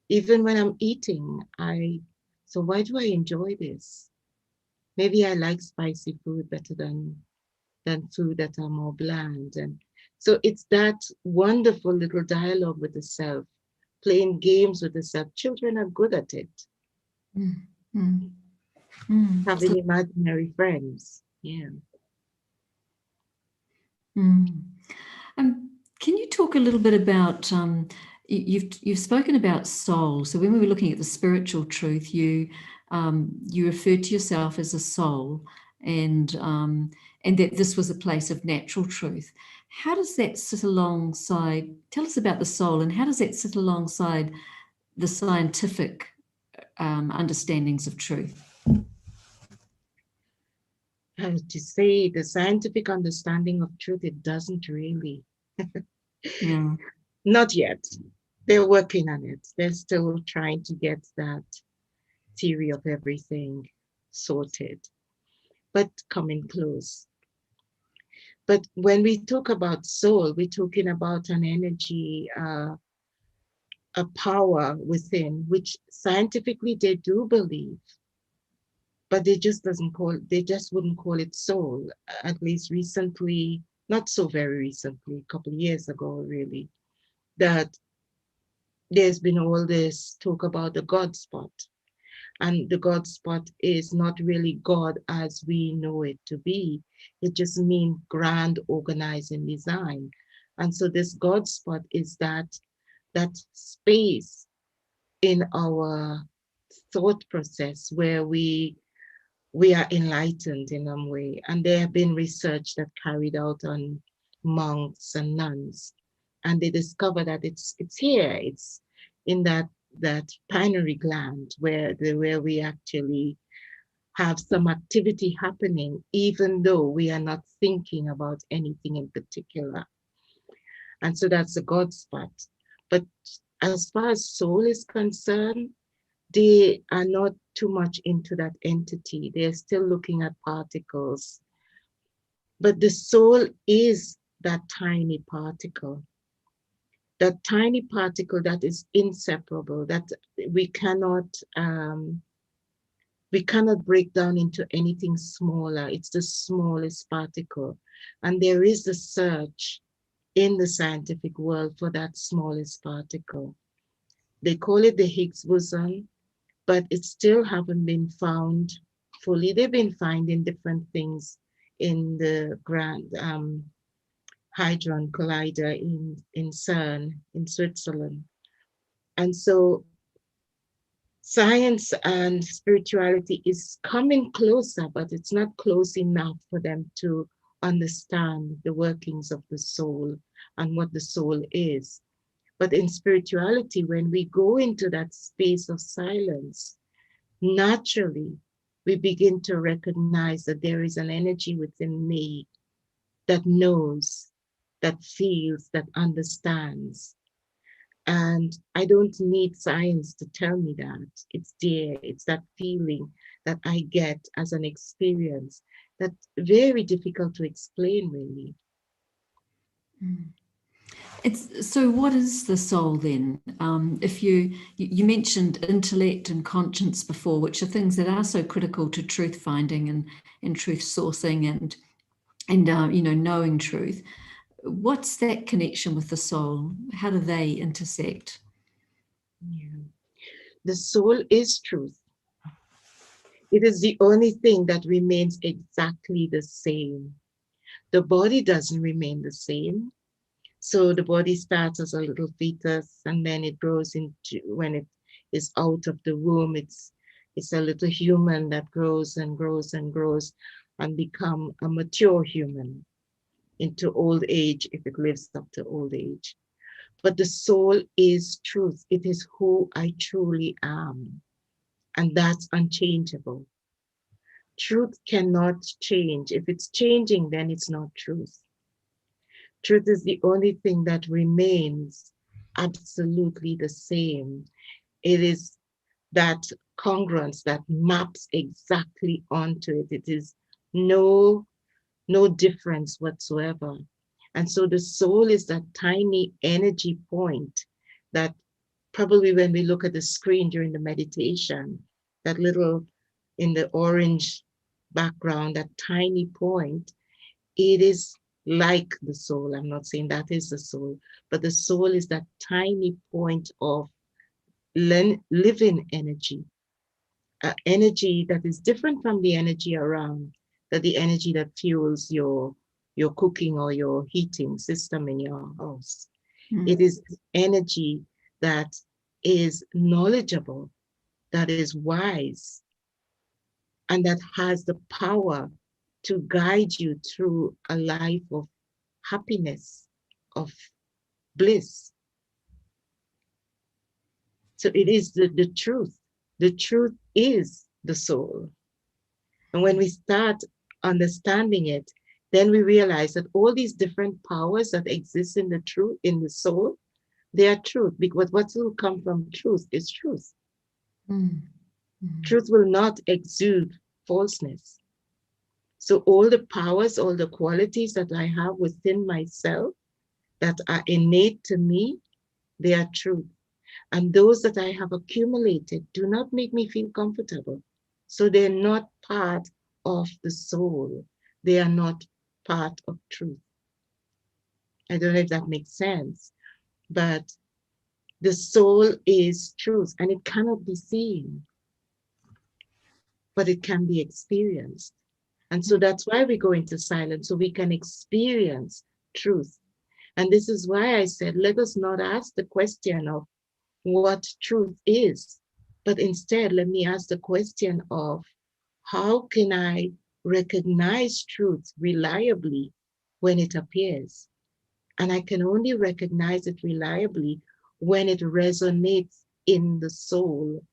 Even when I'm eating, so why do I enjoy this? Maybe I like spicy food better than food that are more bland. And so it's that wonderful little dialogue with the self, playing games with the self. Children are good at it. Mm, mm, mm. Having imaginary friends. Yeah. Mm. Can you talk a little bit about you've spoken about soul. So when we were looking at the spiritual truth, you referred to yourself as a soul, and that this was a place of natural truth. How does that sit alongside? Tell us about the soul, and how does that sit alongside the scientific understandings of truth? I have to say, the scientific understanding of truth, it doesn't really. Yeah. Not yet. They're working on it. They're still trying to get that theory of everything sorted, but coming close. But when we talk about soul, we're talking about an energy, a power within, which scientifically they do believe, but they just wouldn't call it soul. At least recently, not so very recently, a couple of years ago, really, that there's been all this talk about the God spot. And the God spot is not really God as we know it to be. It just means grand organizing design. And so this God spot is that space in our thought process where we are enlightened in some way. And there have been research that carried out on monks and nuns, and they discover that it's here. It's in that pineal gland where we actually have some activity happening, even though we are not thinking about anything in particular. And so that's the God spot. But as far as soul is concerned, they are not too much into that entity. They're still looking at particles. But the soul is that tiny particle that is inseparable, that we cannot break down into anything smaller. It's the smallest particle. And there is a search in the scientific world for that smallest particle. They call it the Higgs boson, but it still haven't been found fully. They've been finding different things in the Grand Hadron Collider in CERN in Switzerland. And so science and spirituality is coming closer, but it's not close enough for them to understand the workings of the soul and what the soul is. But in spirituality, when we go into that space of silence, naturally, we begin to recognize that there is an energy within me that knows, that feels, that understands. And I don't need science to tell me that. It's there. It's that feeling that I get as an experience that's very difficult to explain, really. Mm. So what is the soul then? If you mentioned intellect and conscience before, which are things that are so critical to truth finding and truth sourcing and knowing truth. What's that connection with the soul? How do they intersect? Yeah. The soul is truth. It is the only thing that remains exactly the same. The body doesn't remain the same. So the body starts as a little fetus, and then it grows into, when it is out of the womb, it's a little human that grows and grows and grows and become a mature human into old age if it lives up to old age. But the soul is truth. It is who I truly am. And that's unchangeable. Truth cannot change. If it's changing, then it's not truth. Truth is the only thing that remains absolutely the same. It is that congruence that maps exactly onto it. It is no difference whatsoever. And so the soul is that tiny energy point that probably when we look at the screen during the meditation, that little in the orange background, that tiny point, it is like the soul. I'm not saying that is the soul, but the soul is that tiny point of living energy, energy that is different from the energy around, that the energy that fuels your cooking or your heating system in your house. It is energy that is knowledgeable, that is wise, and that has the power to guide you through a life of happiness, of bliss. So it is the truth. The truth is the soul. And when we start understanding it, then we realize that all these different powers that exist in the truth, in the soul, they are truth, because what will come from truth is truth. Truth will not exude falseness. So all the powers, all the qualities that I have within myself that are innate to me, they are truth. And those that I have accumulated do not make me feel comfortable. So they're not part of the soul. They are not part of truth. I don't know if that makes sense, but the soul is truth and it cannot be seen, but it can be experienced. And so that's why we go into silence, so we can experience truth. And this is why I said, let us not ask the question of what truth is, but instead, let me ask the question of how can I recognize truth reliably when it appears? And I can only recognize it reliably when it resonates in the soul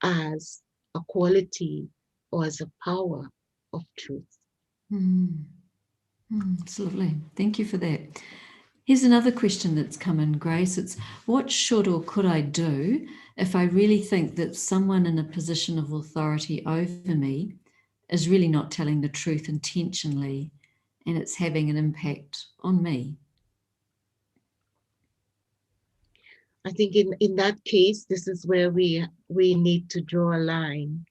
as a quality or as a power of truth. That's lovely. Thank you for that. Here's another question that's come in, Grace. It's what should or could I do if I really think that someone in a position of authority over me is really not telling the truth intentionally and it's having an impact on me? I think in that case, this is where we need to draw a line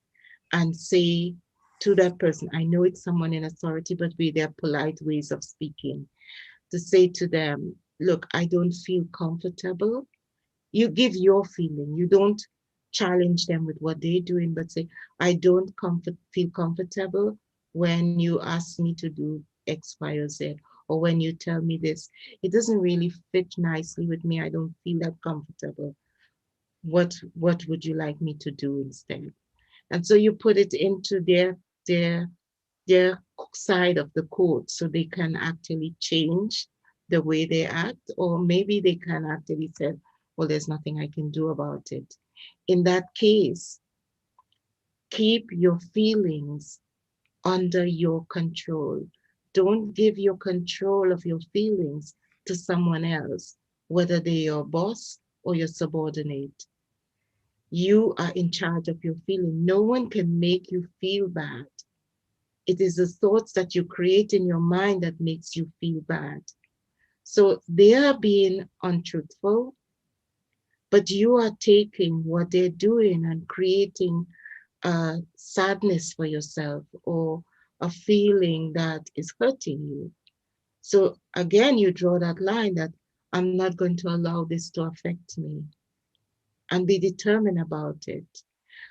and say to that person, I know it's someone in authority, but with their polite ways of speaking, to say to them, look, I don't feel comfortable. You give your feeling. You don't challenge them with what they're doing, but say, I don't feel comfortable when you ask me to do X, Y, or Z, or when you tell me this. It doesn't really fit nicely with me. I don't feel that comfortable. What would you like me to do instead? And so you put it into their their side of the court so they can actually change the way they act, or maybe they can actually say, well, there's nothing I can do about it. In that case, keep your feelings under your control. Don't give your control of your feelings to someone else, whether they're your boss or your subordinate. You are in charge of your feeling. No one can make you feel bad. It is the thoughts that you create in your mind that makes you feel bad. So they are being untruthful, but you are taking what they're doing and creating sadness for yourself or a feeling that is hurting you. So again, you draw that line that I'm not going to allow this to affect me, and be determined about it.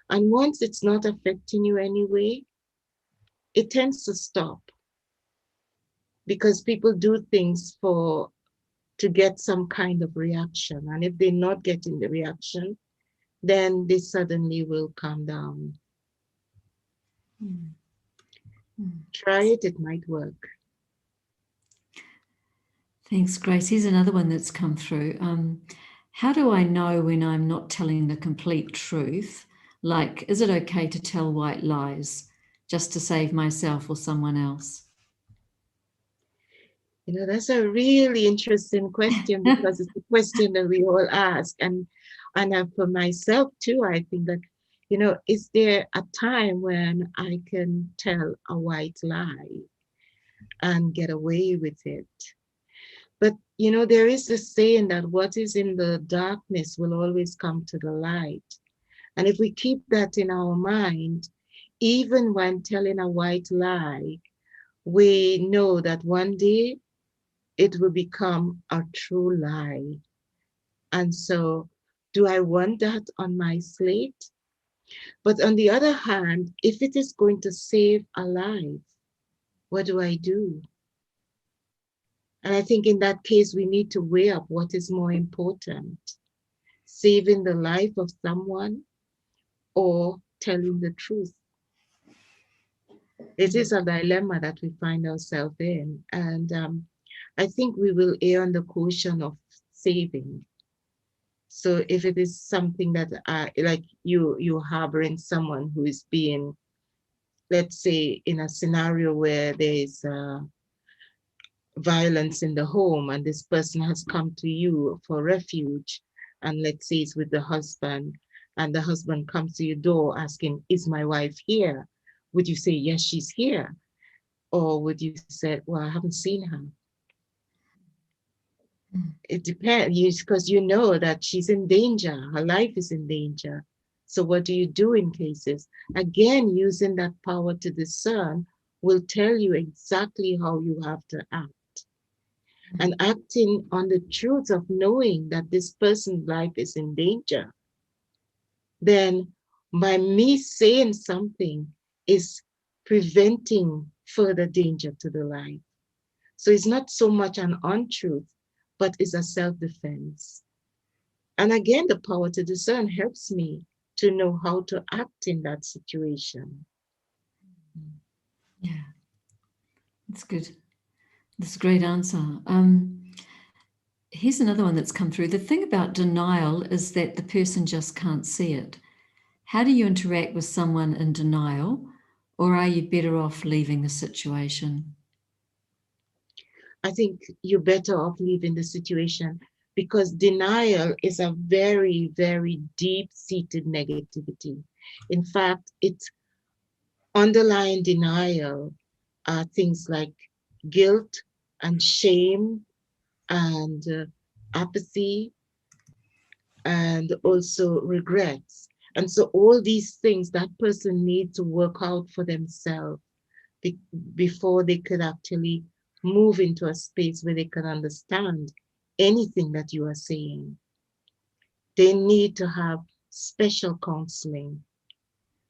And once it's not affecting you anyway, it tends to stop, because people do things to get some kind of reaction. And if they're not getting the reaction, then they suddenly will calm down. Try it, it might work. Thanks, Grace. Here's another one that's come through. How do I know when I'm not telling the complete truth? Like, is it okay to tell white lies just to save myself or someone else? You know, that's a really interesting question because it's a question that we all ask. And for myself too, I think that, you know, is there a time when I can tell a white lie and get away with it? But, you know, there is this saying that what is in the darkness will always come to the light. And if we keep that in our mind, even when telling a white lie, we know that one day it will become a true lie. And so, do I want that on my slate? But on the other hand, if it is going to save a life, what do I do? And I think in that case, we need to weigh up what is more important, saving the life of someone or telling the truth. It is a dilemma that we find ourselves in. And I think we will err on the caution of saving. So if it is something that like you harboring someone who is being, let's say, in a scenario where there is violence in the home and this person has come to you for refuge, and let's say it's with the husband, and the husband comes to your door asking, is my wife here? Would you say, yes, she's here? Or would you say, well, I haven't seen her? It depends, because you know that she's in danger, her life is in danger. So what do you do in cases? Again, using that power to discern will tell you exactly how you have to act. And acting on the truth of knowing that this person's life is in danger, then by me saying something is preventing further danger to the life. So it's not so much an untruth, but it's a self-defense. And again, the power to discern helps me to know how to act in that situation. Yeah, that's good. That's a great answer. Here's another one that's come through. The thing about denial is that the person just can't see it. How do you interact with someone in denial, or are you better off leaving the situation? I think you're better off leaving the situation because denial is a very, very deep-seated negativity. In fact, it's underlying denial are things like guilt and shame and apathy and also regrets. And so all these things that person needs to work out for themselves be before they could actually move into a space where they can understand anything that you are saying. They need to have special counseling.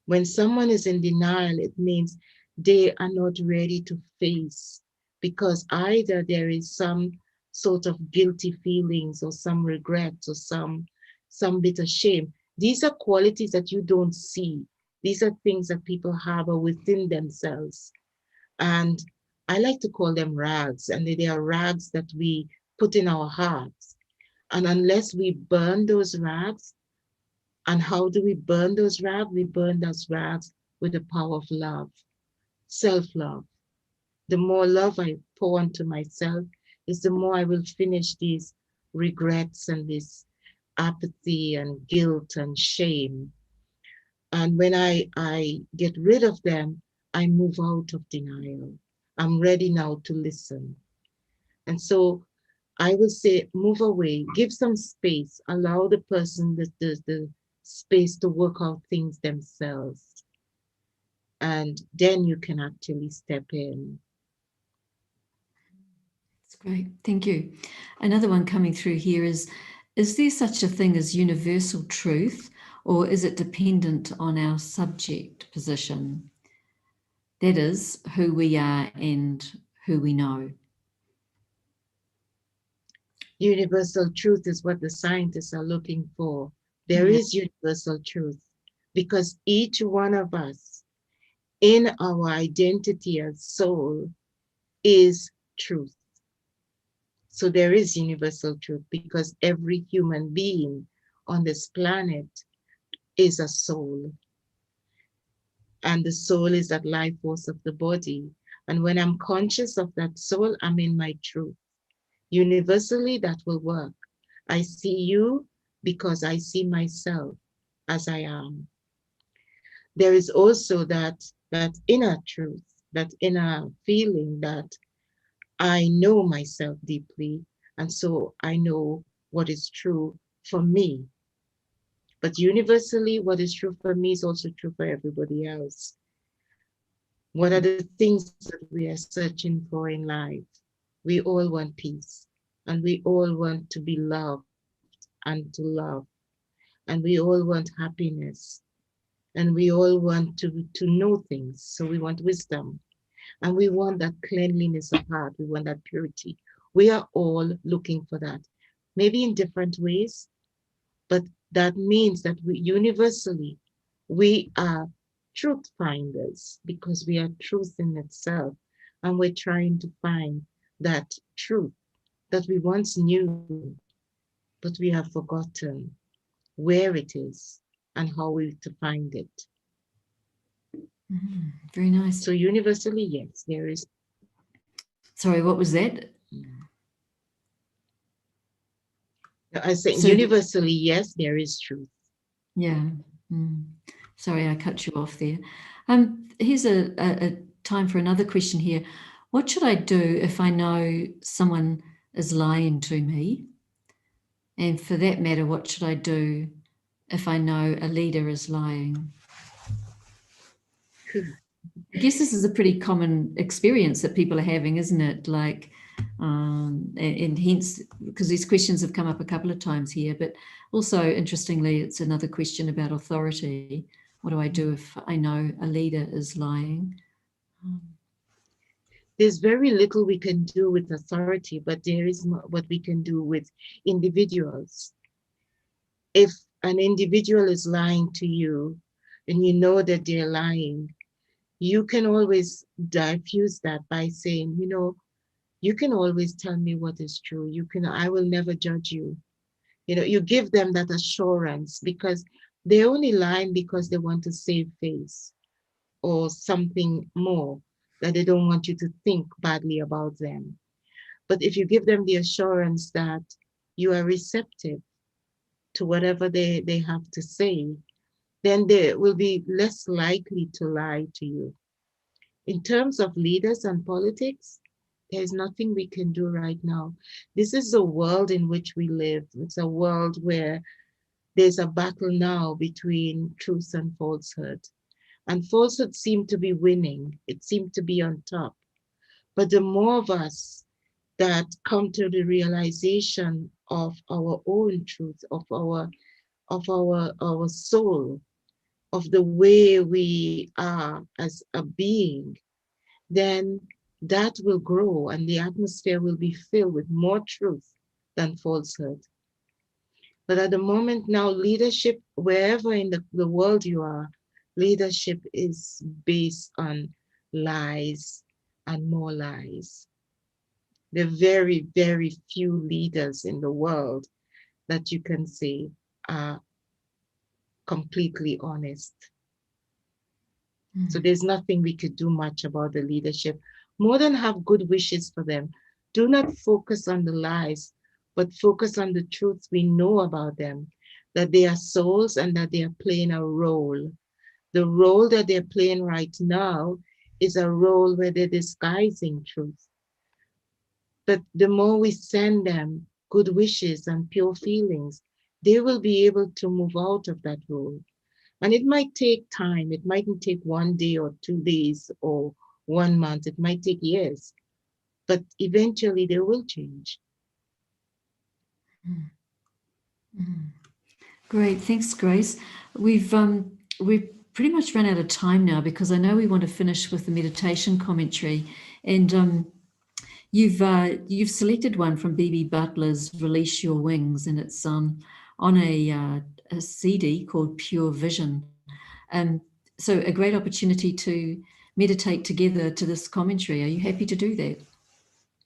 When someone is in denial, it means they are not ready to face because either there is some sort of guilty feelings or some regrets or some bitter shame. These are qualities that you don't see. These are things that people harbor within themselves. And I like to call them rags, and they are rags that we put in our hearts. And unless we burn those rags, and how do we burn those rags? We burn those rags with the power of love, self-love. The more love I pour into myself, is the more I will finish these regrets and this apathy and guilt and shame. And when I get rid of them, I move out of denial. I'm ready now to listen. And so I will say, move away, give some space, allow the person the space to work out things themselves. And then you can actually step in. That's great. Thank you. Another one coming through here is there such a thing as universal truth, or is it dependent on our subject position? That is, who we are and who we know. Universal truth is what the scientists are looking for. There Yeah. is universal truth because each one of us in our identity as soul is truth. So there is universal truth because every human being on this planet is a soul. And the soul is that life force of the body. And when I'm conscious of that soul, I'm in my truth. Universally, that will work. I see you because I see myself as I am. There is also that inner truth, that inner feeling that I know myself deeply, and so I know what is true for me. But universally, what is true for me is also true for everybody else. What are the things that we are searching for in life? We all want peace, and we all want to be loved and to love, and we all want happiness, and we all want to know things. So we want wisdom, and we want that cleanliness of heart. We want that purity. We are all looking for that, maybe in different ways, but that means that we universally, we are truth finders because we are truth in itself. And we're trying to find that truth that we once knew, but we have forgotten where it is and how we to find it. Very nice. So universally, yes, there is. Sorry, what was that? I say So, universally, yes, there is truth. yeah. Sorry, I cut you off there. Here's a time for another question here. What should I do if I know someone is lying to me? And for that matter, what should I do if I know a leader is lying? I guess this is a pretty common experience that people are having, isn't it? Like, and hence, because these questions have come up a couple of times here, but also interestingly, it's another question about authority. What do I do if I know a leader is lying? There's very little we can do with authority, but there is what we can do with individuals. If an individual is lying to you and you know that they're lying, you can always diffuse that by saying, you can always tell me what is true. I will never judge you. You give them that assurance because they're only lying because they want to save face or something more, that they don't want you to think badly about them. But if you give them the assurance that you are receptive to whatever they have to say, then they will be less likely to lie to you. In terms of leaders and politics, there's nothing we can do right now. This is the world in which we live. It's a world where there's a battle now between truth and falsehood. And falsehood seemed to be winning. It seemed to be on top. But the more of us that come to the realization of our own truth, of our soul, of the way we are as a being, then that will grow and the atmosphere will be filled with more truth than falsehood. But at the moment now, leadership, wherever in the world you are, leadership is based on lies and more lies. There are very, very few leaders in the world that you can say are completely honest. So there's nothing we could do much about the leadership, more than have good wishes for them. Do not focus on the lies, but focus on the truths we know about them, that they are souls and that they are playing a role. The role that they're playing right now is a role where they're disguising truth. But the more we send them good wishes and pure feelings, they will be able to move out of that role. And it might take time. It mightn't take 1 day or 2 days or 1 month. It might take years, but eventually they will change. Great, thanks, Grace. We've pretty much run out of time now because I know we want to finish with the meditation commentary, and you've selected one from B.B. Butler's "Release Your Wings," and it's on a CD called Pure Vision. So a great opportunity to meditate together to this commentary. Are you happy to do that?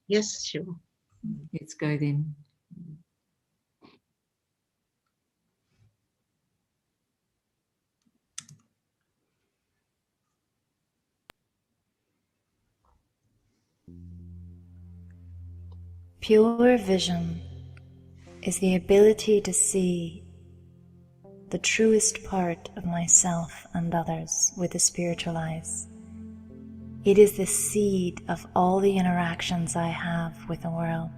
Yes, sure. Let's go then. Pure vision is the ability to see the truest part of myself and others with the spiritual eyes. It is the seed of all the interactions I have with the world.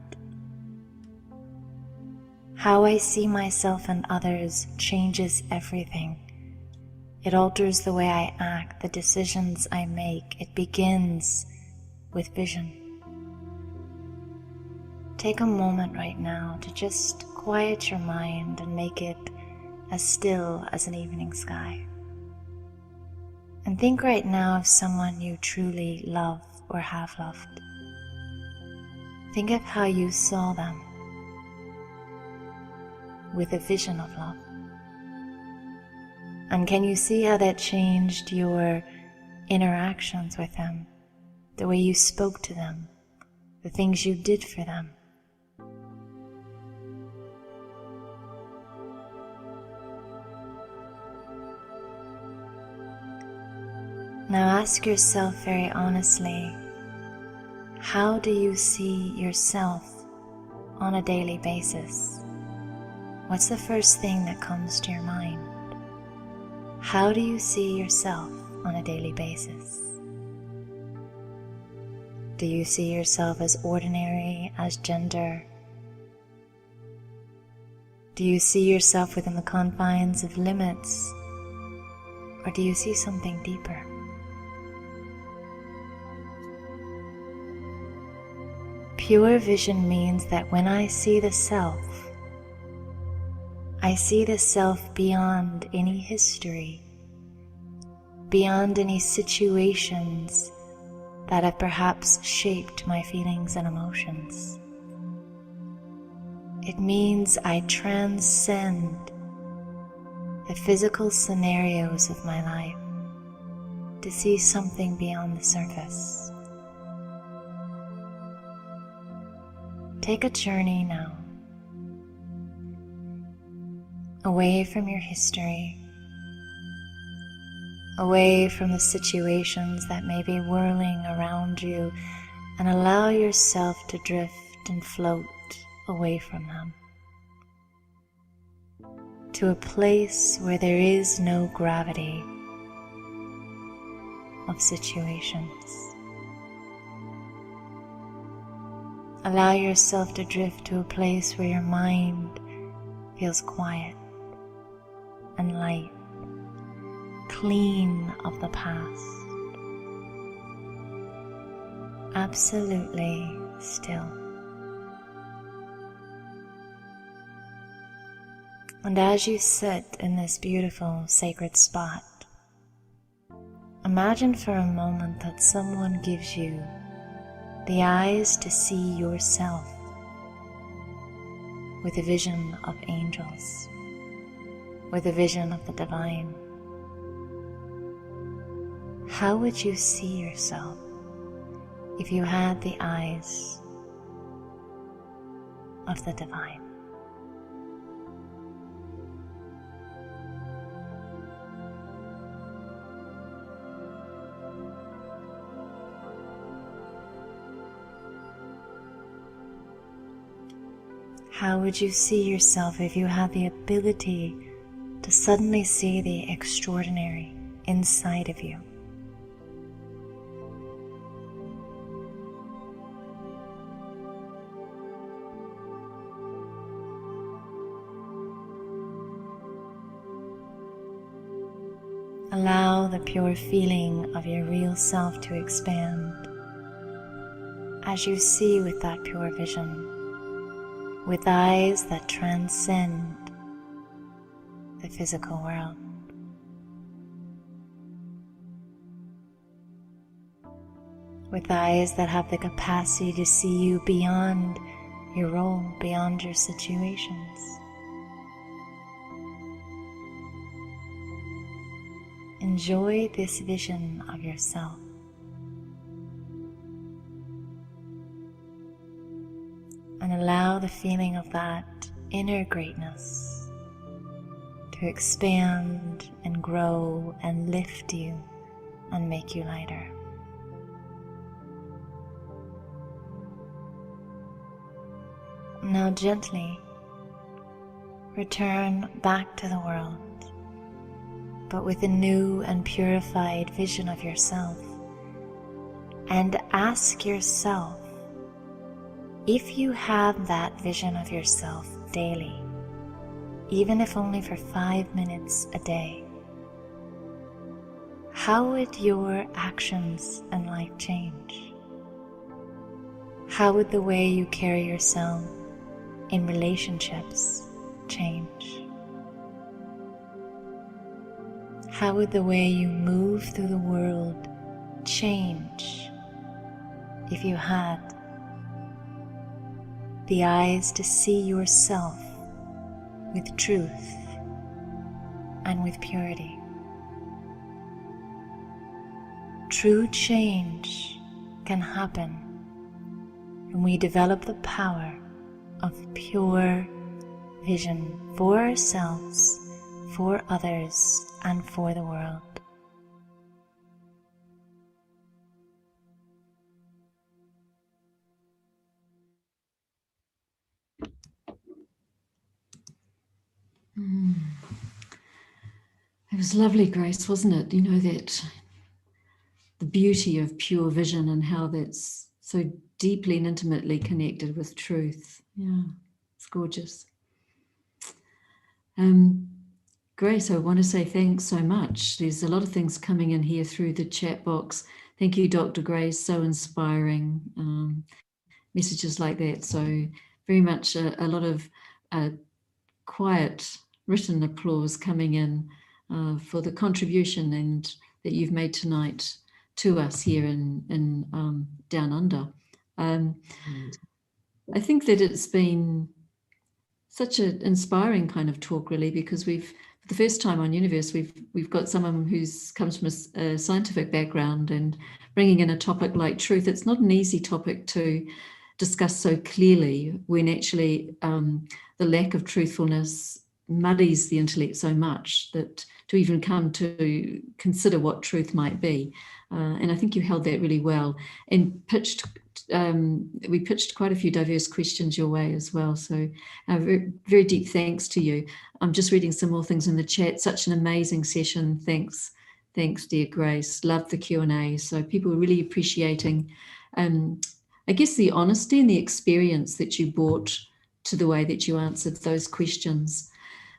How I see myself and others changes everything. It alters the way I act, the decisions I make. It begins with vision. Take a moment right now to just quiet your mind and make it as still as an evening sky. And think right now of someone you truly love or have loved. Think of how you saw them with a vision of love. And can you see how that changed your interactions with them, the way you spoke to them, the things you did for them? Now ask yourself very honestly, how do you see yourself on a daily basis? What's the first thing that comes to your mind? How do you see yourself on a daily basis? Do you see yourself as ordinary, as gender? Do you see yourself within the confines of limits? Or do you see something deeper? Pure vision means that when I see the self, I see the self beyond any history, beyond any situations that have perhaps shaped my feelings and emotions. It means I transcend the physical scenarios of my life to see something beyond the surface. Take a journey now, away from your history, away from the situations that may be whirling around you, and allow yourself to drift and float away from them to a place where there is no gravity of situations. Allow yourself to drift to a place where your mind feels quiet and light, clean of the past, absolutely still. And as you sit in this beautiful sacred spot, imagine for a moment that someone gives you the eyes to see yourself with a vision of angels, with a vision of the divine. How would you see yourself if you had the eyes of the divine? How would you see yourself if you had the ability to suddenly see the extraordinary inside of you? Allow the pure feeling of your real self to expand as you see with that pure vision, with eyes that transcend the physical world. With eyes that have the capacity to see you beyond your role, beyond your situations. enjoy this vision of yourself. And allow the feeling of that inner greatness to expand and grow and lift you and make you lighter. Now gently return back to the world, but with a new and purified vision of yourself, and ask yourself, if you have that vision of yourself daily, even if only for 5 minutes a day, how would your actions and life change? How would the way you carry yourself in relationships change? How would the way you move through the world change if you had the eyes to see yourself with truth and with purity? True change can happen when we develop the power of pure vision for ourselves, for others, and for the world. It was lovely, Grace, wasn't it? You know, that the beauty of pure vision and how that's so deeply and intimately connected with truth. Yeah, it's gorgeous. Grace, I want to say thanks so much. There's a lot of things coming in here through the chat box. Thank you, Dr. Grace, so inspiring. Messages like that. So very much a lot of quiet written applause coming in for the contribution and that you've made tonight to us here in Down Under. I think that it's been such an inspiring kind of talk, really, because we've, for the first time on Youniverse, we've got someone who's comes from a scientific background and bringing in a topic like truth. It's not an easy topic to discuss so clearly when actually the lack of truthfulness muddies the intellect so much that to even come to consider what truth might be. And I think you held that really well and we pitched quite a few diverse questions your way as well. So very, very deep thanks to you. I'm just reading some more things in the chat. Such an amazing session. Thanks, dear Grace. Loved the Q&A. So people are really appreciating, I guess, the honesty and the experience that you brought to the way that you answered those questions.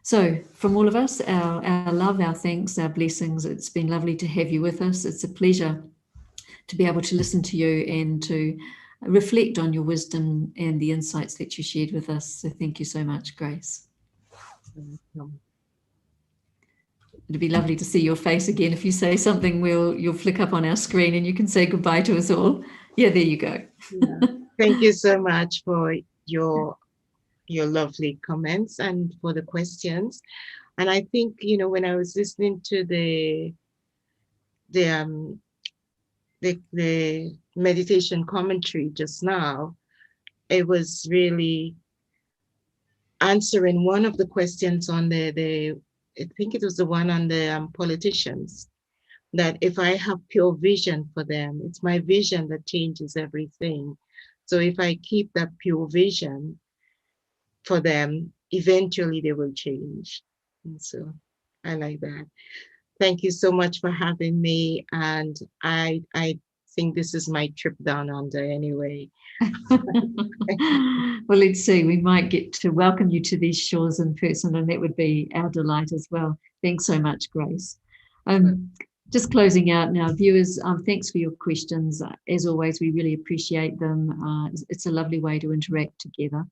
So from all of us, our love, our thanks, our blessings. It's been lovely to have you with us. It's a pleasure to be able to listen to you and to reflect on your wisdom and the insights that you shared with us. So thank you so much, Grace. It'd be lovely to see your face again. If you say something, you'll flick up on our screen and you can say goodbye to us all. Yeah, there you go. Yeah. Thank you so much for your lovely comments and for the questions. And I think, when I was listening to the meditation commentary just now, it was really answering one of the questions on I think it was the one on the politicians, that if I have pure vision for them, it's my vision that changes everything. So if I keep that pure vision for them, eventually they will change. And so I like that. Thank you so much for having me. And I think this is my trip down under anyway. Well, let's see. We might get to welcome you to these shores in person, and that would be our delight as well. Thanks so much, Grace. Just closing out now, viewers, thanks for your questions. As always, we really appreciate them. It's a lovely way to interact together.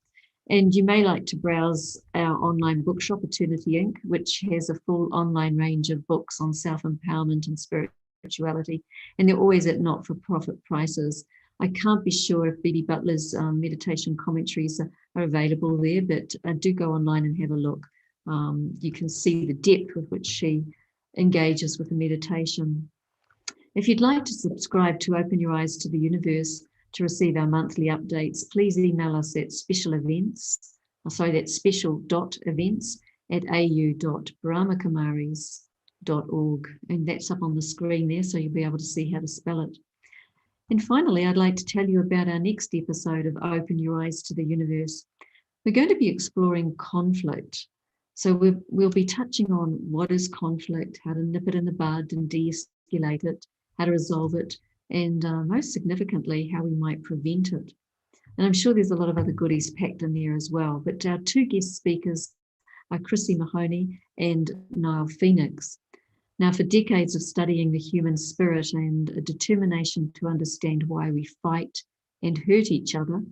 And you may like to browse our online bookshop, Eternity Inc., which has a full online range of books on self-empowerment and spirituality. And they're always at not-for-profit prices. I can't be sure if B.B. Butler's meditation commentaries are available there, but do go online and have a look. You can see the depth with which she engage us with a meditation. If you'd like to subscribe to Open Your Eyes to the Universe to receive our monthly updates, please email us at that's special.events@au.brahmakumaris.org. And that's up on the screen there, so you'll be able to see how to spell it. And finally, I'd like to tell you about our next episode of Open Your Eyes to the Universe. We're going to be exploring conflict. So we'll be touching on what is conflict, how to nip it in the bud and de-escalate it, how to resolve it, and most significantly, how we might prevent it. And I'm sure there's a lot of other goodies packed in there as well. But our two guest speakers are Chrissy Mahoney and Niall Phoenix. Now, for decades of studying the human spirit and a determination to understand why we fight and hurt each other,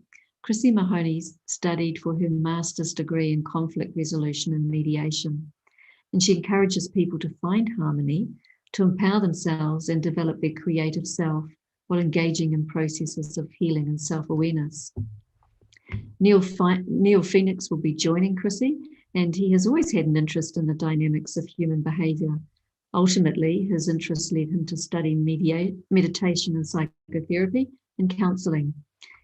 Chrissy Mahoney studied for her master's degree in conflict resolution and mediation. And she encourages people to find harmony, to empower themselves and develop their creative self while engaging in processes of healing and self-awareness. Neil Phoenix will be joining Chrissy, and he has always had an interest in the dynamics of human behavior. Ultimately, his interest led him to study meditation and psychotherapy and counseling.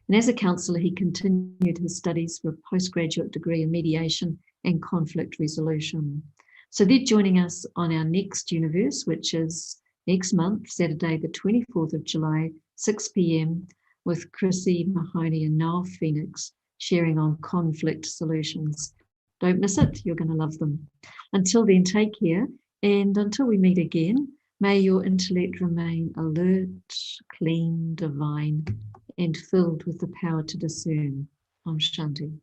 And as a counsellor, he continued his studies for a postgraduate degree in mediation and conflict resolution. So they're joining us on our next Universe, which is next month, Saturday, the 24th of July, 6 p.m, with Chrissy Mahoney and Niall Phoenix sharing on conflict solutions. Don't miss it. You're going to love them. Until then, take care. And until we meet again, may your intellect remain alert, clean, divine, and filled with the power to discern. Om Shanti.